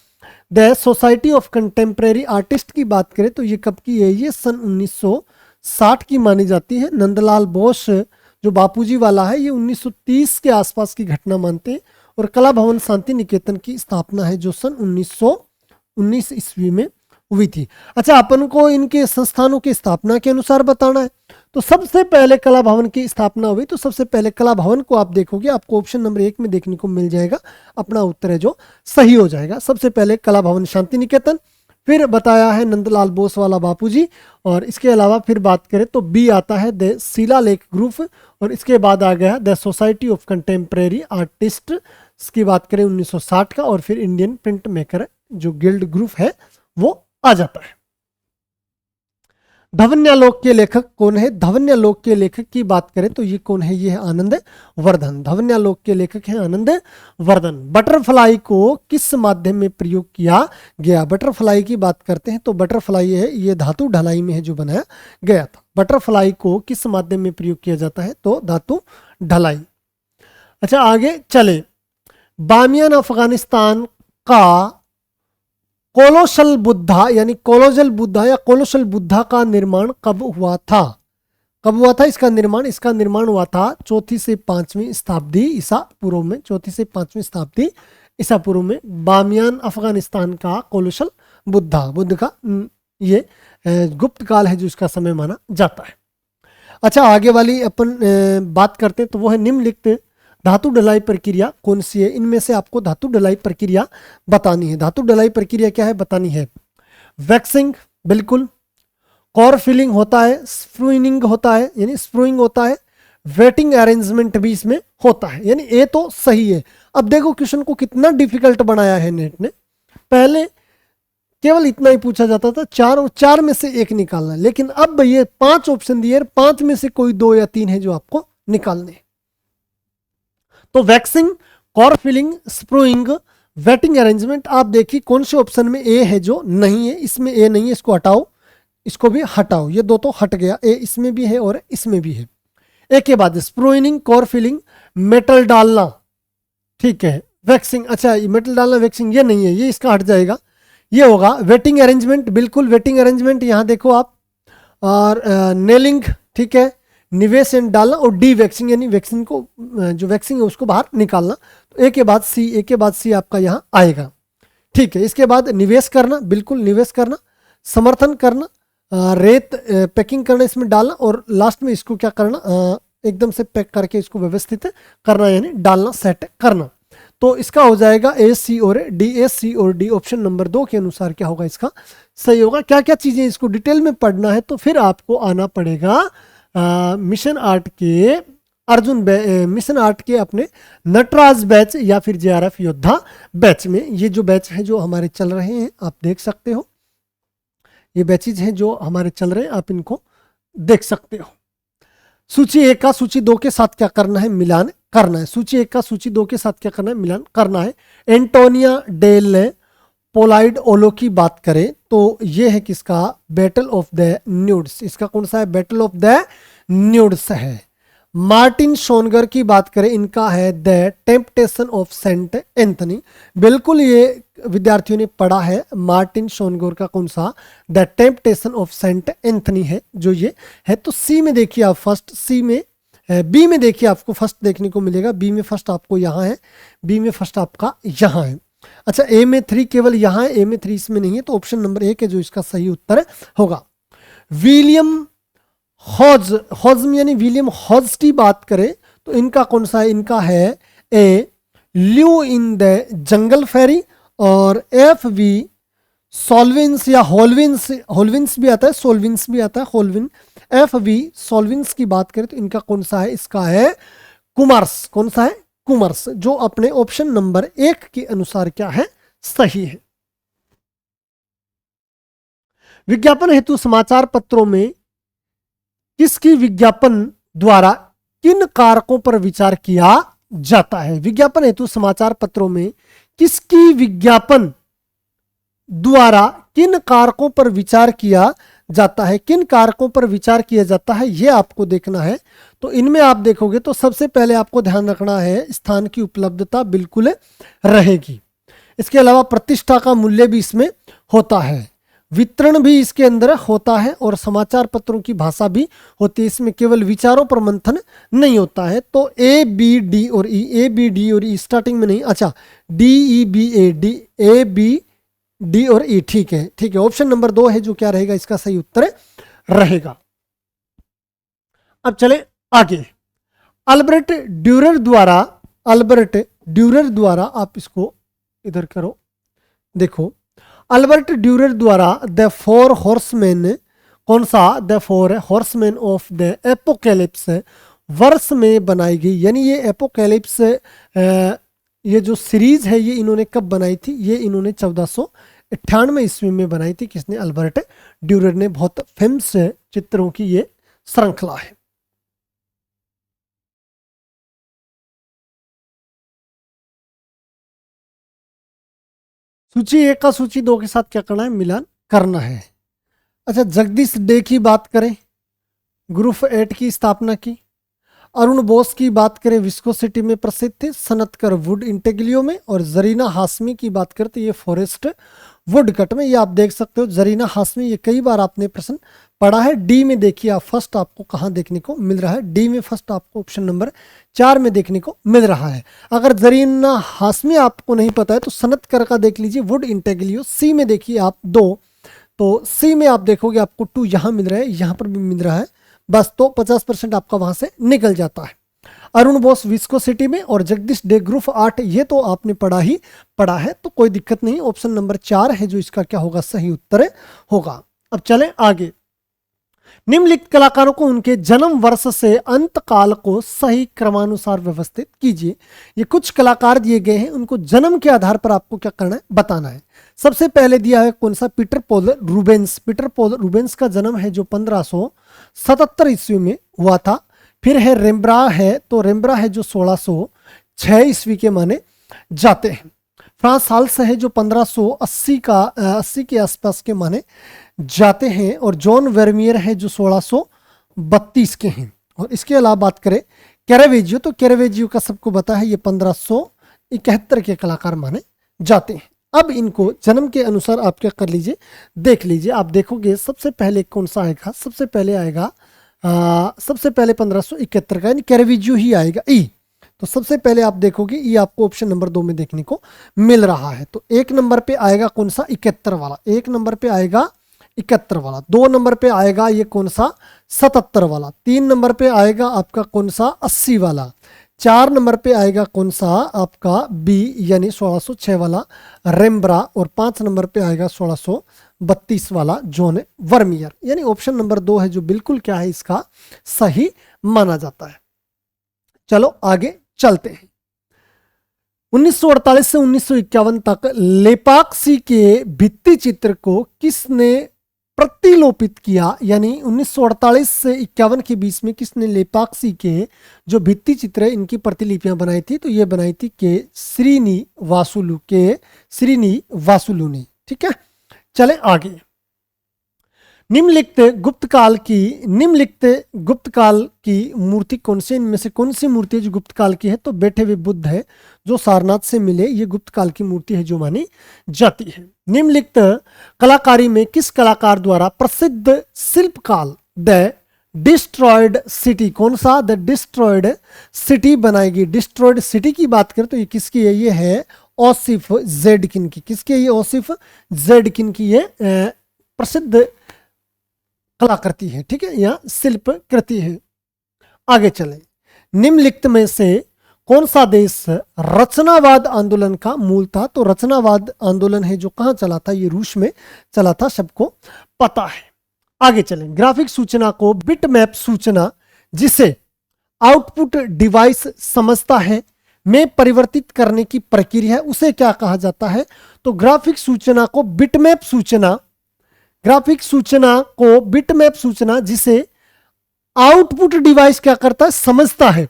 The society of contemporary artist की बात करें तो ये कब की है, ये सन 1960 की मानी जाती है। नंदलाल बोस जो बापूजी वाला है, ये 1930 के आसपास की घटना मानते हैं। और कला भवन शांति निकेतन की स्थापना है जो सन 1919 ईस्वी में हुई थी। अच्छा, अपन को इनके संस्थानों की स्थापना के अनुसार बताना है। तो सबसे पहले कला भवन की स्थापना हुई, तो सबसे पहले कला भवन को आप देखोगे, आपको ऑप्शन नंबर 1 में देखने को मिल जाएगा। अपना उत्तर है जो सही हो जाएगा। सबसे पहले कला भवन शांति निकेतन, फिर बताया है नंदलाल बोस वाला बापूजी। और इसके अलावा फिर बात करें तो बी आता है द शिलालेख ग्रुप। और इसके बाद आ गया the society of contemporary artist, इसकी बात करें 1960 का। और फिर इंडियन प्रिंट मेकर जो गिल्ड ग्रुप है वो आ जाता है। धवन्यालोक के लेखक कौन है, धवन्यालोक के लेखक की बात करें तो ये कौन है, ये है आनंद वर्धन। धवन्यालोक के लेखक है आनंद वर्धन। बटरफ्लाई को किस माध्यम में प्रयोग किया गया, बटरफ्लाई की बात करते हैं तो बटरफ्लाई है, ये धातु ढलाई में है जो बनाया गया था। बटरफ्लाई को किस माध्यम में प्रयोग किया जाता है, तो धातु ढलाई। अच्छा, आगे चले। बामियान अफगानिस्तान का कोलोसल बुद्धा यानी कोलोजल बुद्धा या कोलोसल बुद्धा का निर्माण कब हुआ था, कब हुआ था इसका निर्माण, इसका निर्माण हुआ था 4वीं से 5वीं शताब्दी ईसा पूर्व में। 4वीं से 5वीं शताब्दी ईसा पूर्व में बामियान अफगानिस्तान का कोलोसल बुद्धा, बुद्ध का ये गुप्त काल है जो इसका समय माना जाता है। अच्छा, आगे वाली अपन बात करते हैं, तो वो है निम्नलिखित धातु डलाई प्रक्रिया कौन सी है? इनमें से आपको धातु डलाई प्रक्रिया बतानी है। धातु डलाई प्रक्रिया क्या है बतानी है। वैक्सिंग, बिल्कुल। कोर फिलिंग होता है, स्प्रूइनिंग होता है यानी स्प्रूइंग होता है, वेटिंग अरेंजमेंट भी इसमें होता है, यानी ये तो सही है। अब देखो क्वेश्चन को कितना डिफिकल्ट बनाया है नेट ने। पहले केवल इतना ही पूछा जाता था, चार में से एक निकालना, लेकिन अब ये 5 ऑप्शन दिए, 5 में से कोई 2 या 3 है जो आपको निकालने। तो waxing, core filling, spruing, wetting arrangement, आप देखिए कौन से ऑप्शन में ए है जो नहीं है। इसमें ए नहीं है, इसको हटाओ, इसको भी हटाओ, ये दो तो हट गया, ए इसमें भी है और इसमें भी है। एक के बाद स्प्रूइनिंग, कोर फिलिंग, मेटल डालना, ठीक है, वैक्सिंग, अच्छा ये मेटल डालना वैक्सिंग ये नहीं है, ये इसका हट जाएगा, ये होगा वेटिंग अरेंजमेंट, बिल्कुल वेटिंग अरेंजमेंट, यहां देखो आप, और नेलिंग, ठीक है, निवेश एंड डालना, और डी वैक्सिंग यानी वैक्सीन को जो वैक्सिंग है उसको बाहर निकालना। तो एक के बाद सी, एक के बाद सी आपका यहाँ आएगा, ठीक है। इसके बाद निवेश करना, बिल्कुल निवेश करना, समर्थन करना, रेत पैकिंग करना, इसमें डालना, और लास्ट में इसको क्या करना, एकदम से पैक करके इसको व्यवस्थित करना यानी डालना, सेट करना। तो इसका हो जाएगा ए सी और डी, ए सी और डी, ऑप्शन नंबर 2 के अनुसार क्या होगा इसका सही होगा। क्या क्या चीजें इसको डिटेल में पढ़ना है तो फिर आपको आना पड़ेगा मिशन आर्ट के मिशन आर्ट के अपने नटराज बैच या फिर जेआरएफ योद्धा बैच में। ये जो बैच है जो हमारे चल रहे हैं आप देख सकते हो, ये बैचेज हैं जो हमारे चल रहे हैं, आप इनको देख सकते हो। सूची 1 का सूची 2 के साथ क्या करना है, मिलान करना है। सूची 1 का सूची 2 के साथ क्या करना है, मिलान करना है। एंटोनिया डेल पोलाइड ओलो की बात करें तो ये है किसका, बैटल ऑफ द न्यूड्स, इसका कौन सा है, बैटल ऑफ द न्यूड्स है। मार्टिन शोनगर की बात करें, इनका है the temptation of Saint Anthony, बिल्कुल ये विद्यार्थियों ने पढ़ा है। मार्टिन शोनगर का कौन सा, the temptation of Saint Anthony है जो ये है। तो सी में देखिए आप फर्स्ट, सी में बी में देखिए आपको फर्स्ट देखने को मिलेगा, बी में फर्स्ट आपको यहाँ है, बी में फर्स्ट आपका यहाँ है। अच्छा, ए में 3 केवल यहाँ है, ए में 3 इसमें नहीं है, तो ऑप्शन नंबर 1 है जो इसका सही उत्तर होगा। विलियम हॉज यानी विलियम हॉज की बात करें तो इनका कौन सा है, इनका है ए ल्यू इन द जंगल फेरी, और एफ वी सॉल्विंस या होलविंस, होलविंस भी आता है, सोलविंस भी आता है, होलविन। एफ वी सॉल्विंस की बात करें तो इनका कौन सा है, इसका है कुमार्स, कौन सा है, कुमार्स, जो अपने ऑप्शन नंबर 1 के अनुसार क्या है, सही है। विज्ञापन हेतु समाचार पत्रों में किसकी विज्ञापन द्वारा किन कारकों पर विचार किया जाता है। विज्ञापन हेतु समाचार पत्रों में किसकी विज्ञापन द्वारा किन कारकों पर विचार किया जाता है, किन कारकों पर विचार किया जाता है, यह आपको देखना है। तो इनमें आप देखोगे तो सबसे पहले आपको ध्यान रखना है स्थान की उपलब्धता बिल्कुल रहेगी। इसके अलावा प्रतिष्ठा का मूल्य भी इसमें होता है, वितरण भी इसके अंदर होता है, और समाचार पत्रों की भाषा भी होती है। इसमें केवल विचारों पर मंथन नहीं होता है। तो ए बी डी और ई, ए बी डी और ई स्टार्टिंग में नहीं, अच्छा D E B A D, A B D और ई, ठीक है, ठीक है। ऑप्शन नंबर 2 है जो क्या रहेगा, इसका सही उत्तर रहेगा। अब चले आगे। अल्बर्ट ड्यूरर द्वारा आप इसको इधर करो, देखो अल्बर्ट ड्यूरर द्वारा द 4 हॉर्समैन, कौन सा, the 4 horseman of the apocalypse वर्ष में बनाई गई, यानी ये एपोकैलिप्स ये जो सीरीज है ये इन्होंने कब बनाई थी, ये इन्होंने 1498 ईस्वी में बनाई थी। किसने, अल्बर्ट ड्यूरर ने। बहुत फेमस चित्रों की ये श्रृंखला है। सूची 1 का सूची 2 के साथ क्या करना है, मिलान करना है। अच्छा, जगदीश डे की बात करें, ग्रुप 8 की स्थापना की। अरुण बोस की बात करें, विस्कोसिटी में प्रसिद्ध थे, सनतकर वुड इंटेग्लियो में। और जरीना हाशमी की बात करते ये फॉरेस्ट वुड कट में। ये आप देख सकते हो जरीना हाशमी, ये कई बार आपने प्रश्न पढ़ा है। डी में देखिए आप फर्स्ट आपको कहाँ देखने को मिल रहा है, डी में फर्स्ट आपको ऑप्शन नंबर 4 में देखने को मिल रहा है। अगर जरीना हाशमी आपको नहीं पता है तो सनतकर का देख लीजिए, वुड इंटेग्लियो। सी में देखिए आप 2, तो सी में आप देखोगे आपको 2 यहाँ मिल रहा है, यहाँ पर भी मिल रहा है, बस तो 50% आपका वहां से निकल जाता है। अरुण बोस विस्कोसिटी में और जगदीश डे ग्रुप 8, ये तो आपने पढ़ा है, तो कोई दिक्कत नहीं। ऑप्शन नंबर 4 है जो इसका क्या होगा, सही उत्तर होगा। अब चलें आगे। निम्नलिखित कलाकारों को उनके जन्म वर्ष से अंत काल को सही क्रमानुसार व्यवस्थित कीजिए। ये कुछ कलाकार दिए गए हैं, उनको जन्म के आधार पर आपको क्या करना है, बताना है। सबसे पहले दिया है कौन सा, Peter Paul Rubens. Peter Paul Rubens का जन्म है जो 1577 ईस्वी में हुआ था। फिर है रेम्ब्रा है, तो रेम्ब्रा है जो 1606 ईस्वी के माने जाते हैं। फ्रांस हाल्स है जो 1580 के आसपास के माने जाते हैं। और जॉन वर्मियर है जो 1632 के हैं। और इसके अलावा बात करें कैरावेजियो, तो कैरावेजियो का सबको पता है, ये 1571 के कलाकार माने जाते हैं। अब इनको जन्म के अनुसार आप क्या कर लीजिए, देख लीजिए। आप देखोगे सबसे पहले कौन सा आएगा, सबसे पहले आएगा 1571 का, यानी कैरावेजियो ही आएगा ई। तो सबसे पहले आप देखोगे ये आपको ऑप्शन नंबर 2 में देखने को मिल रहा है। तो 1 नंबर पे आएगा कौन सा, 71 वाला। 1 नंबर पे आएगा 71 वाला। 2 नंबर पे आएगा ये कौन सा, 77 वाला। 3 नंबर पे आएगा आपका कौन सा, 80 वाला। 4 नंबर पे आएगा कौन सा आपका बी, यानी 1606 वाला रेम्ब्रा। और 5 नंबर पे आएगा 1632 वाला जॉन वर्मियर। यानी ऑप्शन नंबर 2 है जो बिल्कुल क्या है, इसका सही माना जाता है। चलो आगे चलते हैं। 1948 से 1951 तक लेपाक्षी के भित्ति चित्र को किसने प्रतिलोपित किया, यानी 1948 से 51 के बीच में किसने लेपाक्षी के जो भित्ति चित्र है इनकी प्रतिलिपियां बनाई थी, तो ये बनाई थी के श्रीनिवासुलु ने। ठीक है, चले आगे। निम्नलिखित गुप्त काल की मूर्ति कौन से, इनमें से कौन सी मूर्ति है जो गुप्त काल की है, तो बैठे हुए बुद्ध है जो सारनाथ से मिले, ये गुप्त काल की मूर्ति है जो मानी जाती है। निम्नलिखित कलाकारी में किस कलाकार द्वारा प्रसिद्ध शिल्पकाल द डिस्ट्रॉयड सिटी, कौन सा, द डिस्ट्रॉयड सिटी बनाएगी। डिस्ट्रॉयड सिटी की बात करें तो ये किसकी है, ये है ओसिफ ज़ेडकिन की। किसकी है ये, ओसिफ ज़ेडकिन की ये प्रसिद्ध कलाकृति है। ठीक है, या शिल्प कृति है। आगे चले। निम्नलिखित में से कौन सा देश रचनावाद आंदोलन का मूल था, तो रचनावाद आंदोलन है जो कहां चला था, ये रूस में चला था, सबको पता है। आगे चलें। ग्राफिक सूचना को बिटमैप सूचना जिसे आउटपुट डिवाइस समझता है में परिवर्तित करने की प्रक्रिया है, उसे क्या कहा जाता है, तो ग्राफिक सूचना को बिटमैप सूचना, ग्राफिक सूचना को बिटमैप सूचना जिसे आउटपुट डिवाइस क्या करता है, समझता है,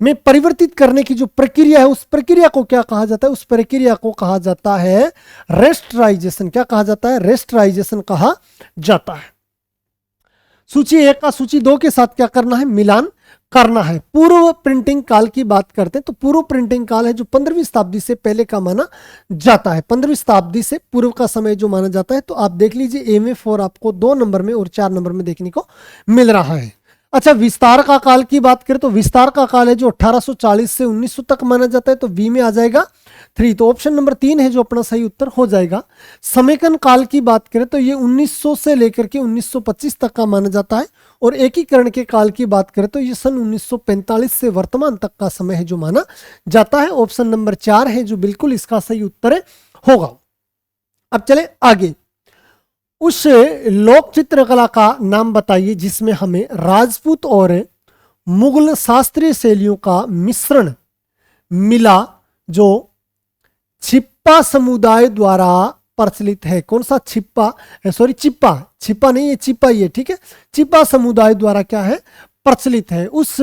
में परिवर्तित करने की जो प्रक्रिया है, उस प्रक्रिया को क्या कहा जाता है, उस प्रक्रिया को कहा जाता है रेस्टराइजेशन। क्या कहा जाता है, रेस्टराइजेशन कहा जाता है। सूची 1 का सूची 2 के साथ क्या करना है, मिलान करना है। पूर्व प्रिंटिंग काल की बात करते हैं तो पूर्व प्रिंटिंग काल है जो 15वीं शताब्दी से पहले का माना जाता है। 15वीं शताब्दी से पूर्व का समय जो माना जाता है, तो आप देख लीजिए ए में 4 आपको 2 नंबर में और 4 नंबर में देखने को मिल रहा है। अच्छा, विस्तार का काल की बात करें तो विस्तार का काल है जो 1840 से 1900 तक माना जाता है, तो बी में आ जाएगा 3, तो ऑप्शन नंबर 3 है जो अपना सही उत्तर हो जाएगा। समेकन काल की बात करें तो ये 1900 से लेकर के 1925 तक का माना जाता है। और एकीकरण के काल की बात करें तो ये सन 1945 से वर्तमान तक का समय है जो माना जाता है। ऑप्शन नंबर 4 है जो बिल्कुल इसका सही उत्तर होगा। अब चले आगे। उस लोक चित्रकला का नाम बताइए जिसमें हमें राजपूत और मुगल शास्त्रीय शैलियों का मिश्रण मिला, जो छिप्पा समुदाय द्वारा प्रचलित है। कौन सा, छिप्पा नहीं, ये चिप्पा ही है। ठीक है, चिप्पा समुदाय द्वारा क्या है, प्रचलित है। उस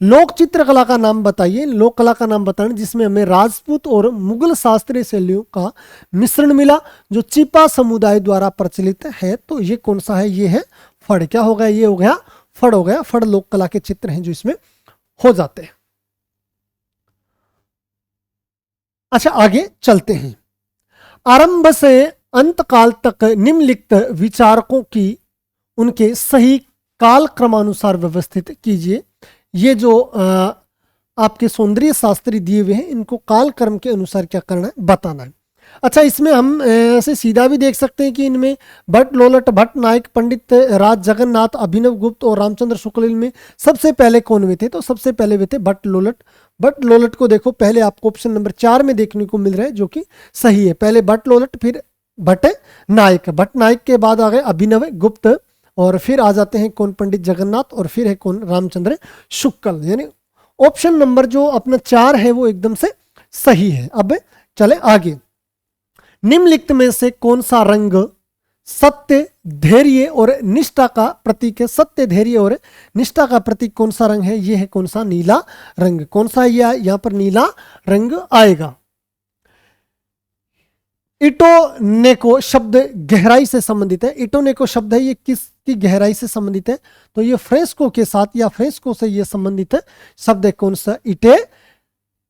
लोक चित्रकला का नाम बताइए, लोक कला का नाम बताएं जिसमें हमें राजपूत और मुगल शास्त्रीय शैलियों का मिश्रण मिला, जो चिप्पा समुदाय द्वारा प्रचलित है। तो ये कौन सा है, ये है फड़। क्या हो गया, ये हो गया फड़ हो गया। फड़ लोक कला के चित्र हैं जो इसमें हो जाते हैं। अच्छा, आगे चलते हैं। आरंभ से अंत काल तक निम्नलिखित विचारकों की उनके सही काल क्रमानुसार व्यवस्थित कीजिए। ये जो आपके सौंदर्य शास्त्री दिए हुए हैं, इनको काल क्रम के अनुसार क्या करना है, बताना है। अच्छा, इसमें हम ऐसे सीधा भी देख सकते हैं कि इनमें भट्ट, लोलट, भट्ट, नायक, पंडित राज जगन्नाथ, अभिनव गुप्त और रामचंद्र शुक्ल में सबसे पहले कौन हुए थे? तो सबसे पहले हुए थे भट्ट लोलट। भट्ट लोलट को देखो पहले आपको ऑप्शन नंबर 4 में देखने को मिल रहा है, जो कि सही है। पहले भट्ट लोलट, फिर भट्ट नायक। भट्ट नायक के बाद आ गए अभिनव गुप्त, और फिर आ जाते हैं कौन? पंडित जगन्नाथ, और फिर है कौन? रामचंद्र शुक्ल। यानी ऑप्शन नंबर जो अपना 4 है वो एकदम से सही है। अब चले आगे। निम्नलिखित में से कौन सा रंग सत्य, धैर्य और निष्ठा का प्रतीक है? सत्य, धैर्य और निष्ठा का प्रतीक कौन सा रंग है? ये है कौन सा? नीला रंग। कौन सा? यहां पर नीला रंग आएगा। इटोनेको शब्द गहराई से संबंधित है। इटोनेको शब्द है, ये किसकी गहराई से संबंधित है? तो ये फ्रेस्को के साथ या फ्रेस्को से ये संबंधित है शब्द है। कौन सा?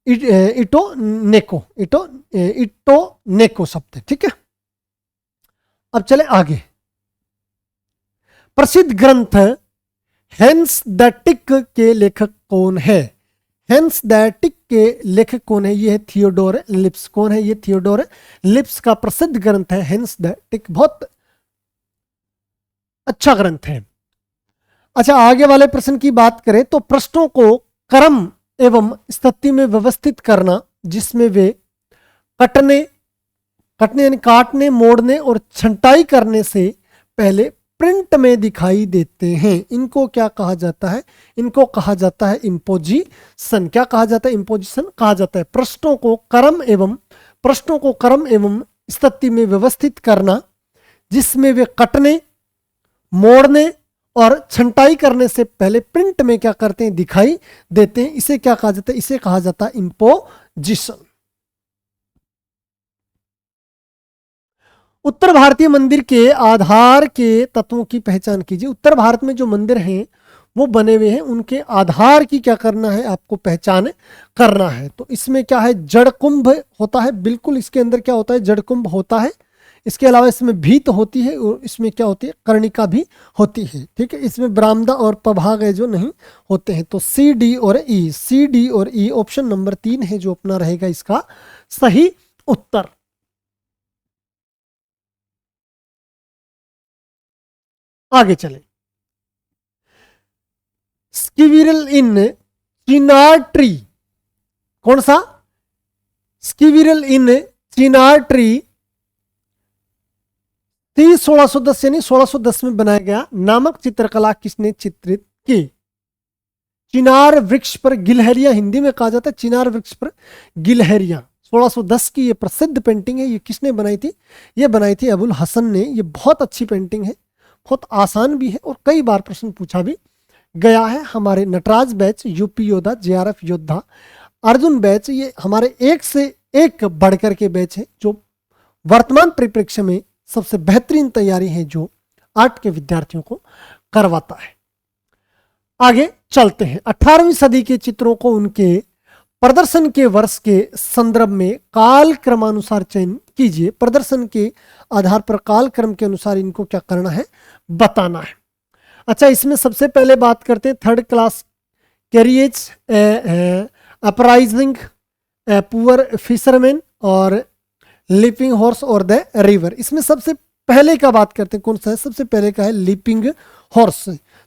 इटोनेको शब्द है। ठीक है, अब चले आगे। प्रसिद्ध ग्रंथ हेंस द टिक के लेखक कौन है? हेंस द टिक के लेखक कौन है? ये है थियोडोर लिप्स। कौन है ये? थियोडोर लिप्स का प्रसिद्ध ग्रंथ है हेंस द टिक। बहुत अच्छा ग्रंथ है। अच्छा, आगे वाले प्रश्न की बात करें तो प्रश्नों को क्रम एवं स्थिति में व्यवस्थित करना, जिसमें वे कटने यानी काटने, मोड़ने और छंटाई करने से पहले प्रिंट में दिखाई देते हैं, इनको क्या कहा जाता है? इनको कहा जाता है इंपोजिशन। क्या कहा जाता है? इंपोजिशन कहा जाता है। प्रश्नों को क्रम एवं स्थिति में व्यवस्थित करना, जिसमें वे कटने, मोड़ने और छंटाई करने से पहले प्रिंट में क्या करते हैं? दिखाई देते हैं। इसे क्या कहा जाता है? इसे कहा जाता है इंपोजिशन। उत्तर भारतीय मंदिर के आधार के तत्वों की पहचान कीजिए। उत्तर भारत में जो मंदिर हैं वो बने हुए हैं, उनके आधार की क्या करना है? आपको पहचान करना है। तो इसमें क्या है? जड़कुंभ होता है। बिल्कुल, इसके अंदर क्या होता है? जड़कुंभ होता है। इसके अलावा इसमें भीत होती है, और इसमें क्या होती है? कर्णिका भी होती है। ठीक है, इसमें बरामदा और पभाग है जो नहीं होते हैं। तो सी डी और ई ऑप्शन नंबर 3 है जो अपना रहेगा इसका सही उत्तर। आगे चले। स्किविरल इन चिनार ट्री। कौन सा? स्किविरल इन चिनार ट्री 1610 यानी 1610 में बनाया गया नामक चित्रकला किसने चित्रित की? चिनार वृक्ष पर गिलहरियां, हिंदी में कहा जाता है चिनार वृक्ष पर गिलहरियां। 1610 की ये प्रसिद्ध पेंटिंग है। ये किसने बनाई थी? ये बनाई थी अबुल हसन ने। ये बहुत अच्छी पेंटिंग है, बहुत आसान भी है, और कई बार प्रश्न पूछा भी गया है। हमारे नटराज बैच, यूपी योद्धा, जेआरएफ योद्धा, अर्जुन बैच, ये हमारे एक से एक बढ़कर के बैच है जो वर्तमान परिप्रेक्ष्य में सबसे बेहतरीन तैयारी है जो आर्ट के विद्यार्थियों को करवाता है। आगे चलते हैं। 18वीं सदी के चित्रों को उनके प्रदर्शन के वर्ष के संदर्भ में काल क्रमानुसार चयन कीजिए। प्रदर्शन के आधार पर काल क्रम के अनुसार इनको क्या करना है? बताना है। अच्छा, इसमें सबसे पहले बात करते हैं third class carriage, uprising, poor fisherman और लीपिंग हॉर्स और द रिवर। इसमें सबसे पहले का बात करते हैं। कौन सा है? सबसे पहले का है लीपिंग हॉर्स।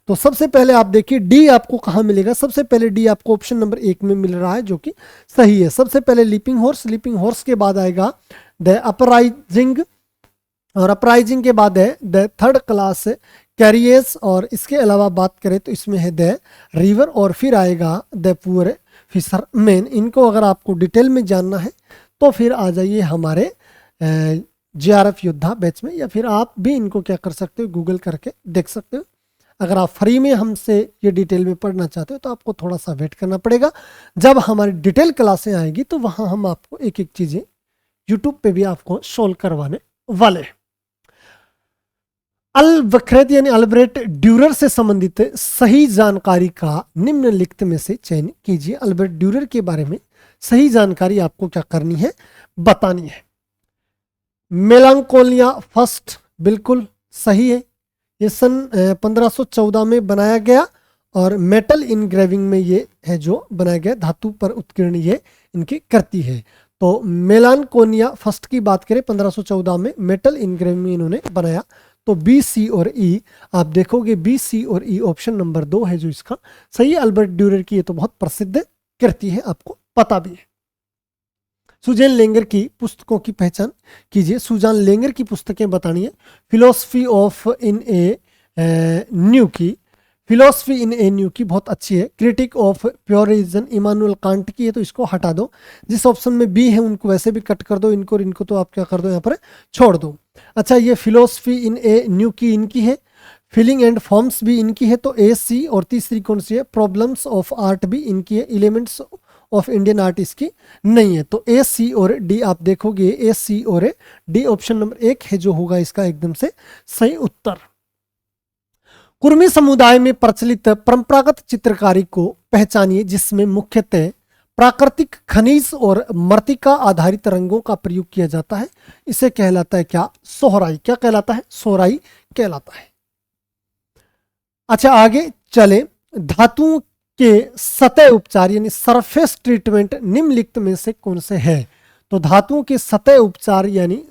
तो सबसे पहले आप देखिए डी आपको कहाँ मिलेगा? सबसे पहले डी आपको ऑप्शन नंबर 1 में मिल रहा है जो कि सही है। सबसे पहले लीपिंग हॉर्स के बाद आएगा द अपराइजिंग, और अपराइजिंग के बाद है द थर्ड क्लास कैरियर्स, और इसके अलावा बात करें तो इसमें है द रिवर, और फिर आएगा द पुअर फिशरमैन। इनको अगर आपको डिटेल में जानना है तो फिर आ जाइए हमारे जेआरएफ योद्धा बैच में, या फिर आप भी इनको क्या कर सकते हो? गूगल करके देख सकते हो। अगर आप फ्री में हमसे ये डिटेल में पढ़ना चाहते हो तो आपको थोड़ा सा वेट करना पड़ेगा। जब हमारी डिटेल क्लासें आएगी तो वहाँ हम आपको एक एक चीज़ें यूट्यूब पे भी आपको सोल्व करवाने वाले हैं। अल्बख्रेत यानी अल्ब्रेट ड्यूरर से संबंधित सही जानकारी का निम्नलिखित में से चयन कीजिए। अल्बर्ट ड्यूरर के बारे में सही जानकारी आपको क्या करनी है? बतानी है। मेलांकोलिया फर्स्ट बिल्कुल सही है। ये सन 1514 में बनाया गया, और मेटल इनग्रेविंग में ये है जो बनाया गया, धातु पर उत्कीर्ण ये इनकी करती है। तो मेलानकोनिया फर्स्ट की बात करें 1514 में मेटल इनग्रेविंग में इन्होंने बनाया। तो बी, सी और ई आप देखोगे, बी, सी और ई ऑप्शन नंबर 2 है जो इसका सही है। अल्बर्ट ड्यूरर की ये तो बहुत प्रसिद्ध कृति है, आपको पता भी है। सुजैन लेंगर की पुस्तकों की पहचान कीजिए। सुजान लेंगर की पुस्तकें बतानी है। Philosophy of in a new key, philosophy in a new key बहुत अच्छी है। Critique of pure reason Immanuel Kant की है, तो इसको हटा दो। जिस ऑप्शन में बी है उनको वैसे भी कट कर दो, इनको और इनको तो आप क्या कर दो, यहाँ पर छोड़ दो। अच्छा, ये फिलोसफी इन ए न्यू की इनकी है। फीलिंग एंड फॉर्म्स भी इनकी है, तो ए, सी। और तीसरी कौन सी है, प्रॉब्लम्स ऑफ आर्ट भी इनकी है। एलिमेंट्स ऑफ इंडियन आर्ट इसकी नहीं है। तो ए, सी और डी आप देखोगे, ए, सी और डी ऑप्शन नंबर 1 है जो होगा इसका एकदम से सही उत्तर। कुर्मी समुदाय में प्रचलित परंपरागत चित्रकारी को पहचानिए जिसमें मुख्यतः प्राकृतिक खनिज और मृत्तिका आधारित रंगों का प्रयोग किया जाता है। इसे कहलाता है क्या, सोहराई। क्या कहलाता है, सोहराई कहलाता है। अच्छा, आगे चले। धातुओं के सतह उपचार यानी सरफेस ट्रीटमेंट निम्नलिखित में से कौन से है। तो धातुओं के सतह उपचार यानी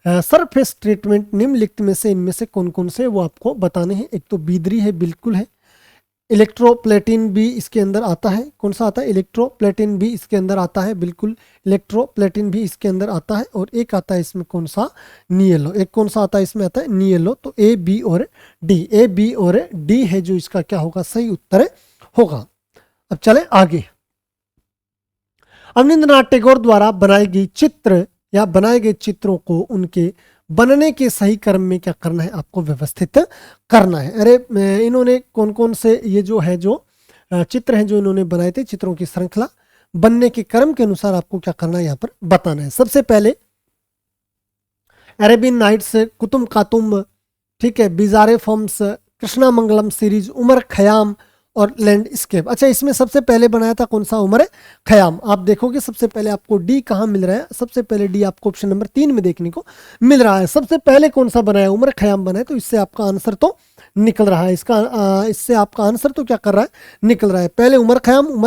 सरफेस ट्रीटमेंट निम्नलिखित में से इनमें से कौन कौन से वो आपको बताने हैं। एक तो बीदरी है, बिल्कुल है। इलेक्ट्रोप्लेटिन भी इसके अंदर आता है। कौन सा आता है, इलेक्ट्रोप्लेटिन भी इसके अंदर आता है, बिल्कुल इलेक्ट्रोप्लेटिन भी इसके अंदर आता है। और एक आता है इसमें कौन सा, नियलो। एक कौन सा आता है इसमें, आता है नियलो। तो ए, बी और डी, ए, बी और डी है जो इसका क्या होगा, सही उत्तर होगा। अब चले आगे। अवनींद्रनाथ टैगोर द्वारा बनाई गई चित्र या बनाए गए चित्रों को उनके बनने के सही क्रम में क्या करना है, आपको व्यवस्थित करना है। अरे इन्होंने कौन कौन से ये जो है जो चित्र हैं जो इन्होंने बनाए थे, चित्रों की श्रृंखला बनने के क्रम के अनुसार आपको क्या करना है यहाँ पर बताना है। सबसे पहले अरेबियन नाइट्स, कुतुब कातुम, ठीक है, बिजारे फॉर्म्स, कृष्णा मंगलम सीरीज, उमर खयाम और लैंडस्केप। अच्छा, इसमें सबसे पहले बनाया था कौन सा, उमर खयाम। आप देखोगे सबसे पहले आपको डी कहाँ मिल रहा है, सबसे पहले डी आपको ऑप्शन नंबर 3 में देखने को मिल रहा है। सबसे पहले कौन सा बनाया, उमर खयाम बनाया। तो इससे आपका आंसर तो निकल रहा है, इससे आपका आंसर तो क्या कर रहा है, निकल रहा है। पहले उमर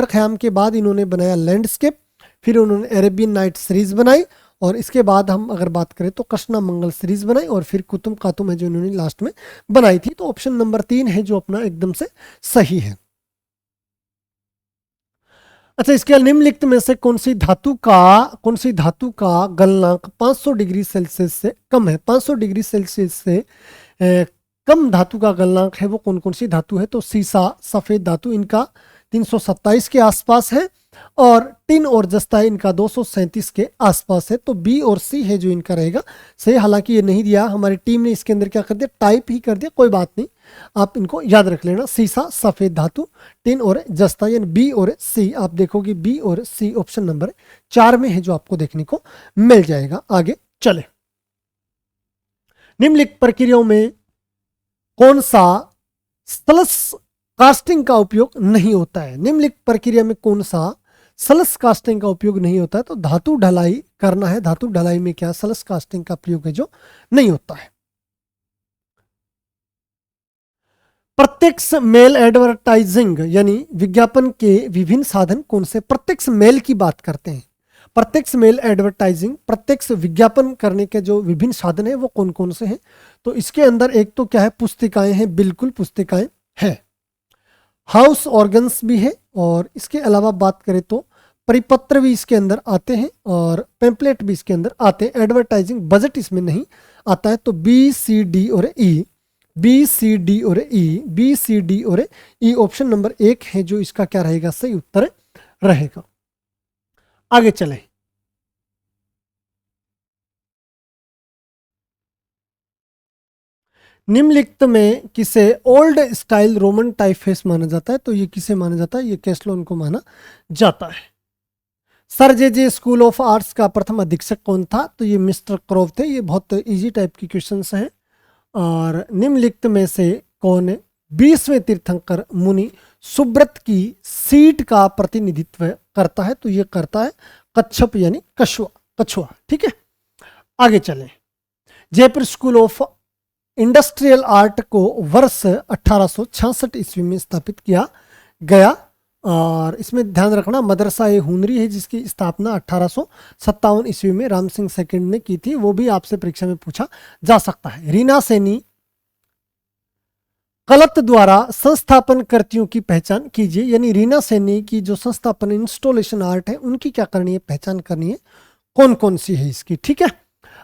खयाम के बाद इन्होंने बनाया लैंडस्केप, फिर उन्होंने अरेबियन नाइट सीरीज बनाई, और इसके बाद हम अगर बात करें तो कृष्णा मंगल सीरीज बनाई, और फिर कुतुब कातुम है जो इन्होंने लास्ट में बनाई थी। तो ऑप्शन नंबर 3 है जो अपना एकदम से सही है। अच्छा, इसके निम्नलिखित में से कौन सी धातु का गलनांक 500 डिग्री सेल्सियस से कम है। 500 डिग्री सेल्सियस से कम धातु का गलनांक है वो कौन कौन सी धातु है। तो सीसा, सफेद धातु, इनका 327 के आसपास है, और टिन और जस्ता इनका 237 के आसपास है। तो बी और सी है जो इनका रहेगा सही। हालांकि ये नहीं दिया, हमारी टीम ने इसके अंदर क्या कर दिया, टाइप ही कर दिया, कोई बात नहीं, आप इनको याद रख लेना। सीसा, सफेद धातु, टिन और जस्ता, यानी बी और सी। आप देखोगे बी और सी ऑप्शन नंबर 4 में है जो आपको देखने को मिल जाएगा। आगे चले। निम्नलिखित प्रक्रियाओं में कौन सा सलस कास्टिंग का उपयोग नहीं होता है। निम्नलिखित प्रक्रिया में कौन सा सलस कास्टिंग का उपयोग नहीं होता है। तो धातु ढलाई करना है, धातु ढलाई में क्या सलस कास्टिंग का प्रयोग है जो नहीं होता है। प्रत्यक्ष मेल एडवर्टाइजिंग यानी विज्ञापन के विभिन्न साधन कौन से। प्रत्यक्ष मेल की बात करते हैं, प्रत्यक्ष मेल एडवर्टाइजिंग, प्रत्यक्ष विज्ञापन करने के जो विभिन्न साधन है वो कौन कौन से हैं। तो इसके अंदर एक तो क्या है, पुस्तिकाएं हैं, बिल्कुल पुस्तिकाएं हैं। हाउस ऑर्गन्स भी है, और इसके अलावा बात करें तो परिपत्र भी इसके अंदर आते हैं, और पैम्पलेट भी इसके अंदर आते हैं। एडवर्टाइजिंग बजट इसमें नहीं आता है। तो बी, सी, डी और ई, बी, सी, डी और ई, बी, सी, डी और ई ऑप्शन नंबर 1 है जो इसका क्या रहेगा, सही उत्तर रहेगा। आगे चलें। निम्नलिखित में किसे ओल्ड स्टाइल रोमन टाइपफेस माना जाता है। तो ये किसे माना जाता है, ये कैस्लोन को माना जाता है। Sir J school of arts का प्रथम अधीक्षक कौन था। तो ये मिस्टर क्रोव थे। ये बहुत इजी टाइप की क्वेश्चंस हैं। और निम्नलिखित में से कौन 20वें तीर्थंकर मुनि सुब्रत की सीट का प्रतिनिधित्व करता है। तो ये करता है कच्छप यानी कछुआ। ठीक है, आगे चलें। Jaipur school of industrial art को वर्ष 1866 ईस्वी में स्थापित किया गया, और इसमें ध्यान रखना मदरसा ए हुनरी है जिसकी स्थापना 1857 ईस्वी में राम सिंह सेकंड ने की थी, वो भी आपसे परीक्षा में पूछा जा सकता है। रीना सैनी कलत द्वारा संस्थापनकर्तियों की पहचान कीजिए, यानी रीना सैनी की जो संस्थापन इंस्टॉलेशन आर्ट है उनकी क्या करनी है, पहचान करनी है, कौन कौन सी है इसकी। ठीक है,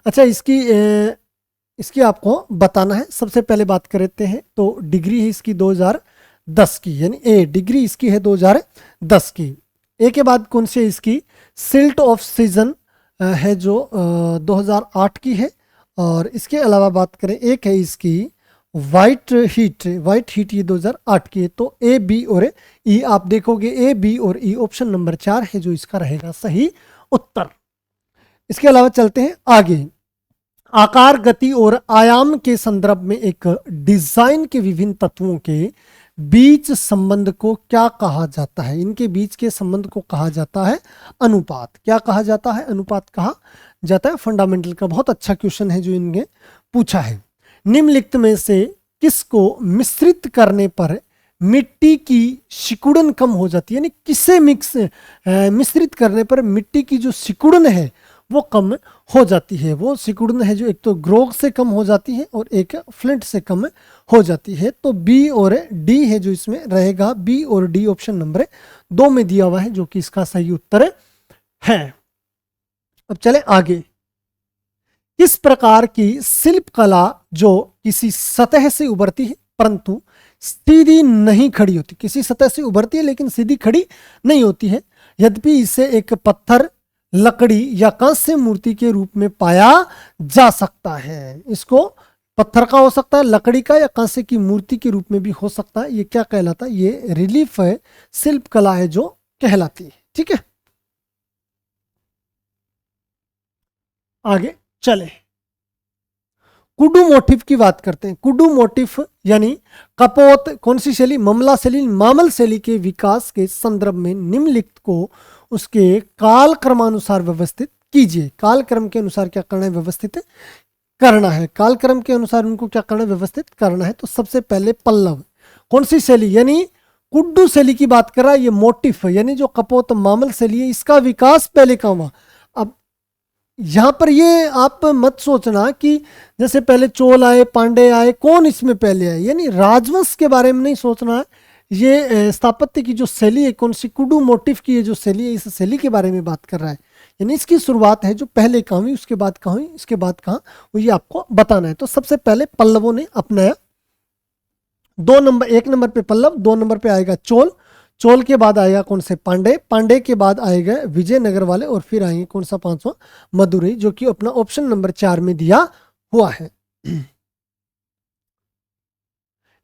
अच्छा इसकी आपको बताना है। सबसे पहले बात करते हैं तो डिग्री है इसकी 2010 की, यानी ए डिग्री इसकी है 2010 की। ए के बाद कौन सी है इसकी, सिल्ट ऑफ सीजन है जो 2008 की है। और इसके अलावा बात करें एक है इसकी वाइट हीट ये 2008 की है। तो ए बी और ई आप देखोगे, ए बी और ई ऑप्शन नंबर 4 है जो इसका रहेगा सही उत्तर। इसके अलावा चलते हैं आगे। आकार, गति और आयाम के संदर्भ में एक डिजाइन के विभिन्न तत्वों के बीच संबंध को क्या कहा जाता है, इनके बीच के संबंध को कहा जाता है अनुपात। क्या कहा जाता है, अनुपात कहा जाता है। फंडामेंटल का बहुत अच्छा क्वेश्चन है जो इनने पूछा है। निम्नलिखित में से किसको मिश्रित करने पर मिट्टी की सिकुड़न कम हो जाती है, यानी किसे मिश्रित करने पर मिट्टी की जो सिकुड़न है वो कम हो जाती है। वो सिकुड़न है जो एक तो ग्रोग से कम हो जाती है और एक फ्लिंट से कम हो जाती है। तो बी और डी है जो इसमें रहेगा, बी और डी ऑप्शन नंबर 2 में दिया हुआ है जो कि इसका सही उत्तर है। अब चले आगे। किस प्रकार की शिल्प कला जो किसी सतह से उभरती है परंतु सीधी नहीं खड़ी होती, किसी सतह से उभरती है लेकिन सीधी खड़ी नहीं होती है, यद्यपि इसे एक पत्थर, लकड़ी या कांस्य मूर्ति के रूप में पाया जा सकता है। इसको पत्थर का हो सकता है, लकड़ी का या कांस्य की मूर्ति के रूप में भी हो सकता है। ये क्या कहलाता है, ये रिलीफ है, शिल्प कला है जो कहलाती है। ठीक है, आगे चले। कुडू मोटिफ की बात करते हैं। कुडू मोटिफ यानी कपोत कौन सी शैली, ममला शैली, मामल शैली के विकास के संदर्भ में निम्नलिखित को उसके काल क्रमानुसार व्यवस्थित कीजिए। काल क्रम के अनुसार क्या करना है, व्यवस्थित करना है। काल क्रम के अनुसार उनको क्या करना है, व्यवस्थित करना है। तो सबसे पहले पल्लव कौन सी शैली, यानी कुड्डू शैली की बात कर रहा है। ये मोटिफ है यानी जो कपोत मामल शैली है, इसका विकास पहले कहाँ हुआ। अब यहां पर ये आप मत सोचना कि जैसे पहले चोल आए, पांडे आए, कौन इसमें पहले आए, यानी राजवंश के बारे में नहीं सोचना है। ये स्थापत्य की जो शैली है, कौन सी कुडू मोटिफ की ये जो शैली है, इस शैली के बारे में बात कर रहा है। यानी इसकी शुरुआत है जो पहले कहाँ हुई, उसके बाद कहाँ हुई, इसके बाद कहाँ, वो ये आपको बताना है। तो सबसे पहले पल्लवों ने अपनाया। 1 नंबर पे पल्लव, 2 नंबर पे आएगा चोल, चोल के बाद आएगा कौन से, पांडे, पांडे के बाद आएगा विजयनगर वाले, और फिर आएंगे कौन सा 5वां, मदुरई, जो कि अपना ऑप्शन नंबर 4 में दिया हुआ है।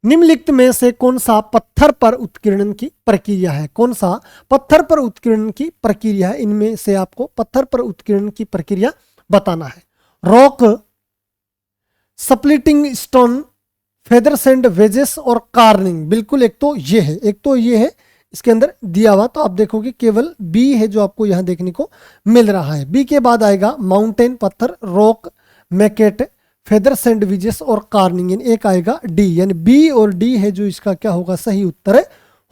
निम्नलिखित में से कौन सा पत्थर पर उत्कीर्णन की प्रक्रिया है, कौन सा पत्थर पर उत्कीर्णन की प्रक्रिया है, इनमें से आपको पत्थर पर उत्कीर्णन की प्रक्रिया बताना है। Rock, splitting stone, feather sand, wages और कार्निंग। बिल्कुल एक तो ये है, एक तो ये है इसके अंदर दिया हुआ। तो आप देखोगे केवल बी है जो आपको यहां देखने को मिल रहा है। बी के बाद आएगा माउंटेन पत्थर, रॉक, मैकेट, फेदर सैंडविचेस और कार्निंग, यानी एक आएगा डी, यानी बी और डी है जो इसका क्या होगा, सही उत्तर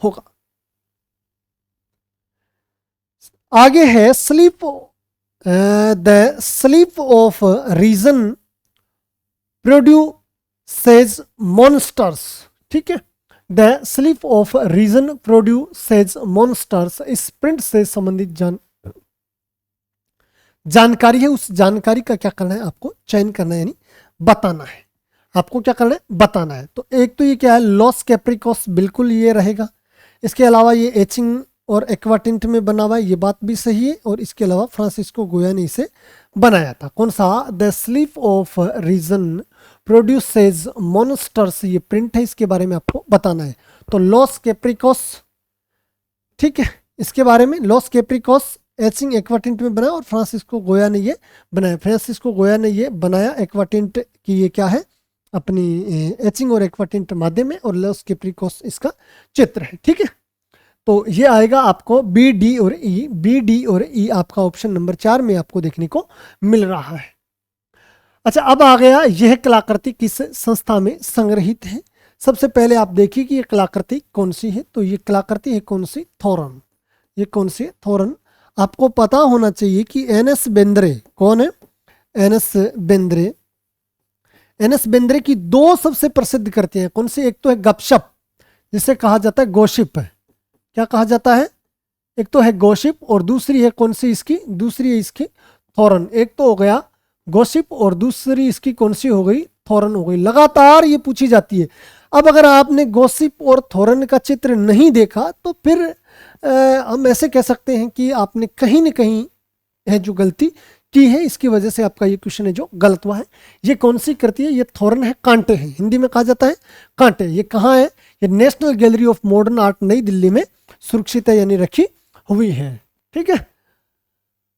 होगा। आगे है sleep, the sleep of reason produces monsters. ठीक है, the sleep of reason produces monsters. इस प्रिंट से संबंधित जानकारी है, उस जानकारी का क्या करना है, आपको चयन करना है, यानी बताना है। आपको क्या करना है, बताना है। तो एक तो ये क्या है, लॉस कैप्रिकॉस, बिल्कुल ये रहेगा। इसके अलावा ये एचिंग और एक्वाटिंट में बना हुआ है, ये बात भी सही है। और इसके अलावा फ्रांसिस्को गोया ने इसे बनाया था। कौन सा, the sleep of reason produces monsters, ये प्रिंट है, इसके बारे में आपको बताना है। तो लॉस कैप्रिकॉस, ठीक है, इसके बारे में लॉस कैप्रिकॉस एचिंग एक्वाटिंट में बनाया और फ्रांसिस्को गोया ने ये बनाया। फ्रांसिस्को गोया ने ये बनाया एक्वाटिंट की, ये क्या है, अपनी एचिंग और एक्वाटिंट माध्यम में, और लॉस कैप्रिकॉस इसका चित्र है। ठीक है, तो ये आएगा आपको बी, डी और ई। बी, डी और ई आपका ऑप्शन नंबर 4 में आपको देखने को मिल रहा है। अच्छा, अब आ गया यह कलाकृति किस संस्था में संग्रहित है। सबसे पहले आप देखिए कि ये कलाकृति कौन सी है। तो ये कलाकृति है कौन सी? थोरन। ये कौन सी है? थोरन। आपको पता होना चाहिए कि एन.एस. बेंद्रे कौन है? एन.एस. बेंद्रे। एन.एस. बेंद्रे की दो सबसे प्रसिद्ध कृतियां हैं। कौन सी? एक तो है गपशप, जिसे कहा जाता है गॉसिप। क्या कहा जाता है? एक तो है गॉसिप और दूसरी है कौन सी इसकी? दूसरी है इसकी थोरन। एक तो हो गया गॉसिप और दूसरी इसकी कौन सी हो गई? थोरन हो गई। लगातार ये पूछी जाती है। अब अगर आपने गॉसिप और थोरन का चित्र नहीं देखा तो फिर हम ऐसे कह सकते हैं कि आपने कहीं न कहीं है जो गलती की है, इसकी वजह से आपका ये क्वेश्चन है जो गलत हुआ है। ये कौन सी कृति है? ये थोरन है, कांटे है, हिंदी में कहा जाता है कांटे। ये कहाँ है? ये national gallery of modern art नई दिल्ली में सुरक्षित है, यानी रखी हुई है। ठीक है।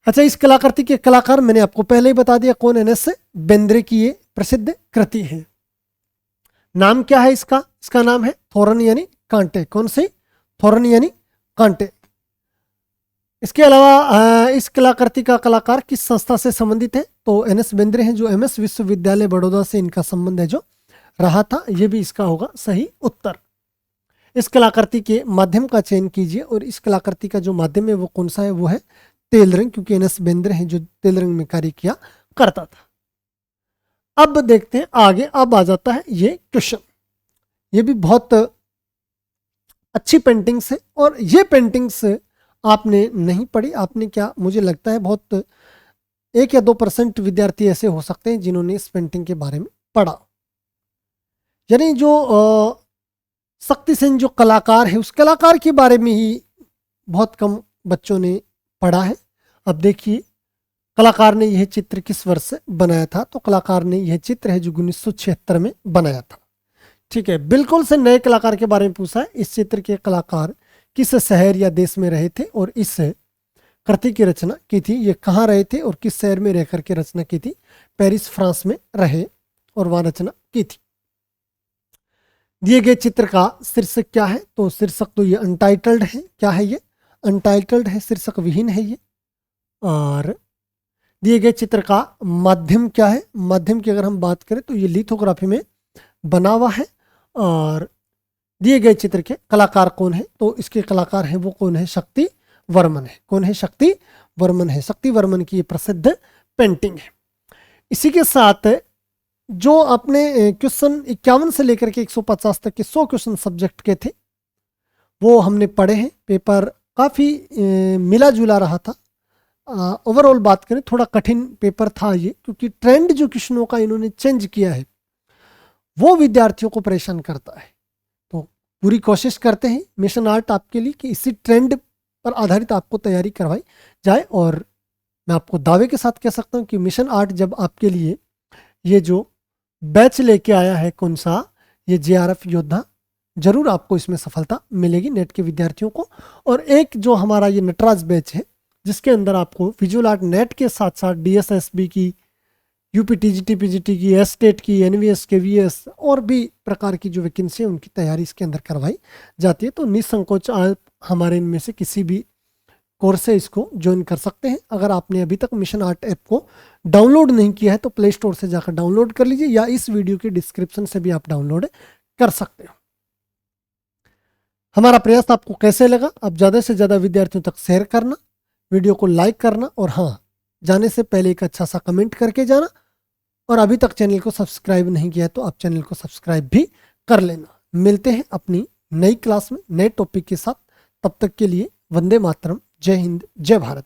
अच्छा, इस कलाकृति के कलाकार मैंने आपको पहले ही बता दिया कौन? एन.एस. बेंद्रे की ये प्रसिद्ध कृति है। नाम क्या है इसका? इसका नाम है थोरन यानी कांटे। कौन सी? थोरन यानी कांटे। इसके अलावा इस कलाकृति का कलाकार किस संस्था से संबंधित है? तो एन.एस. बेंद्रे हैं, जो एम.एस. विश्वविद्यालय बड़ौदा से इनका संबंध है जो रहा था। ये भी इसका होगा सही उत्तर। इस कलाकृति के माध्यम का चयन कीजिए और इस कलाकृति का जो माध्यम है वो कौन सा है? वो है तेल रंग, क्योंकि एन.एस. बेंद्रे हैं जो तेल रंग में कार्य किया करता था। अब देखते हैं आगे। अब आ जाता है ये क्वेश्चन। ये भी बहुत अच्छी पेंटिंग्स है और ये पेंटिंग्स आपने नहीं पढ़ी। आपने क्या, मुझे लगता है बहुत 1 या 2% विद्यार्थी ऐसे हो सकते हैं जिन्होंने इस पेंटिंग के बारे में पढ़ा। यानी जो शक्ति सेन जो कलाकार है, उस कलाकार के बारे में ही बहुत कम बच्चों ने पढ़ा है। अब देखिए कलाकार ने यह चित्र किस वर्ष से बनाया था? तो कलाकार ने यह चित्र है जो 1976 में बनाया था। ठीक है, बिल्कुल से नए कलाकार के बारे में पूछा है। इस चित्र के कलाकार किस शहर या देश में रहे थे और इस कृति की रचना की थी? ये कहाँ रहे थे और किस शहर में रह करके रचना की थी? पेरिस, फ्रांस में रहे और वहां रचना की थी। दिए गए चित्र का शीर्षक क्या है? तो शीर्षक तो ये अनटाइटल्ड है। क्या है ये? अनटाइटल्ड है, शीर्षक विहीन है ये। और दिए गए चित्र का माध्यम क्या है? माध्यम की अगर हम बात करें तो ये लिथोग्राफी में बना हुआ है। और दिए गए चित्र के कलाकार कौन है? तो इसके कलाकार हैं वो कौन है? शक्ति वर्मन है। कौन है? शक्ति वर्मन है। शक्ति वर्मन की ये प्रसिद्ध पेंटिंग है। इसी के साथ जो अपने क्वेश्चन 51 से लेकर के 150 तक के 100 क्वेश्चन सब्जेक्ट के थे वो हमने पढ़े हैं। पेपर काफ़ी मिला जुला रहा था। ओवरऑल बात करें थोड़ा कठिन पेपर था ये, क्योंकि ट्रेंड जो क्वेश्चनों का इन्होंने चेंज किया है वो विद्यार्थियों को परेशान करता है। तो पूरी कोशिश करते हैं मिशन आर्ट आपके लिए कि इसी ट्रेंड पर आधारित आपको तैयारी करवाई जाए। और मैं आपको दावे के साथ कह सकता हूँ कि मिशन आर्ट जब आपके लिए ये जो बैच लेके आया है, कौन सा? ये JRF योद्धा, जरूर आपको इसमें सफलता मिलेगी नेट के विद्यार्थियों को। और एक जो हमारा ये नटराज बैच है जिसके अंदर आपको विजुअल आर्ट नेट के साथ साथ DSSB की, यूपी TGT PGT की, एस्टेट की, NVS KVS और भी प्रकार की जो वैकेंसी है उनकी तैयारी इसके अंदर करवाई जाती है। तो निसंकोच आप हमारे इनमें से किसी भी कोर्स से इसको ज्वाइन कर सकते हैं। अगर आपने अभी तक मिशन आर्ट ऐप को डाउनलोड नहीं किया है तो प्ले स्टोर से जाकर डाउनलोड कर लीजिए, या इस वीडियो के डिस्क्रिप्शन से भी आप डाउनलोड कर सकते हो। हमारा प्रयास आपको कैसे लगा? आप ज़्यादा से ज़्यादा विद्यार्थियों तक शेयर करना, वीडियो को लाइक करना और हाँ, जाने से पहले एक अच्छा सा कमेंट करके जाना। और अभी तक चैनल को सब्सक्राइब नहीं किया है तो आप चैनल को सब्सक्राइब भी कर लेना। मिलते हैं अपनी नई क्लास में नए टॉपिक के साथ। तब तक के लिए वंदे मातरम। जय हिंद, जय भारत।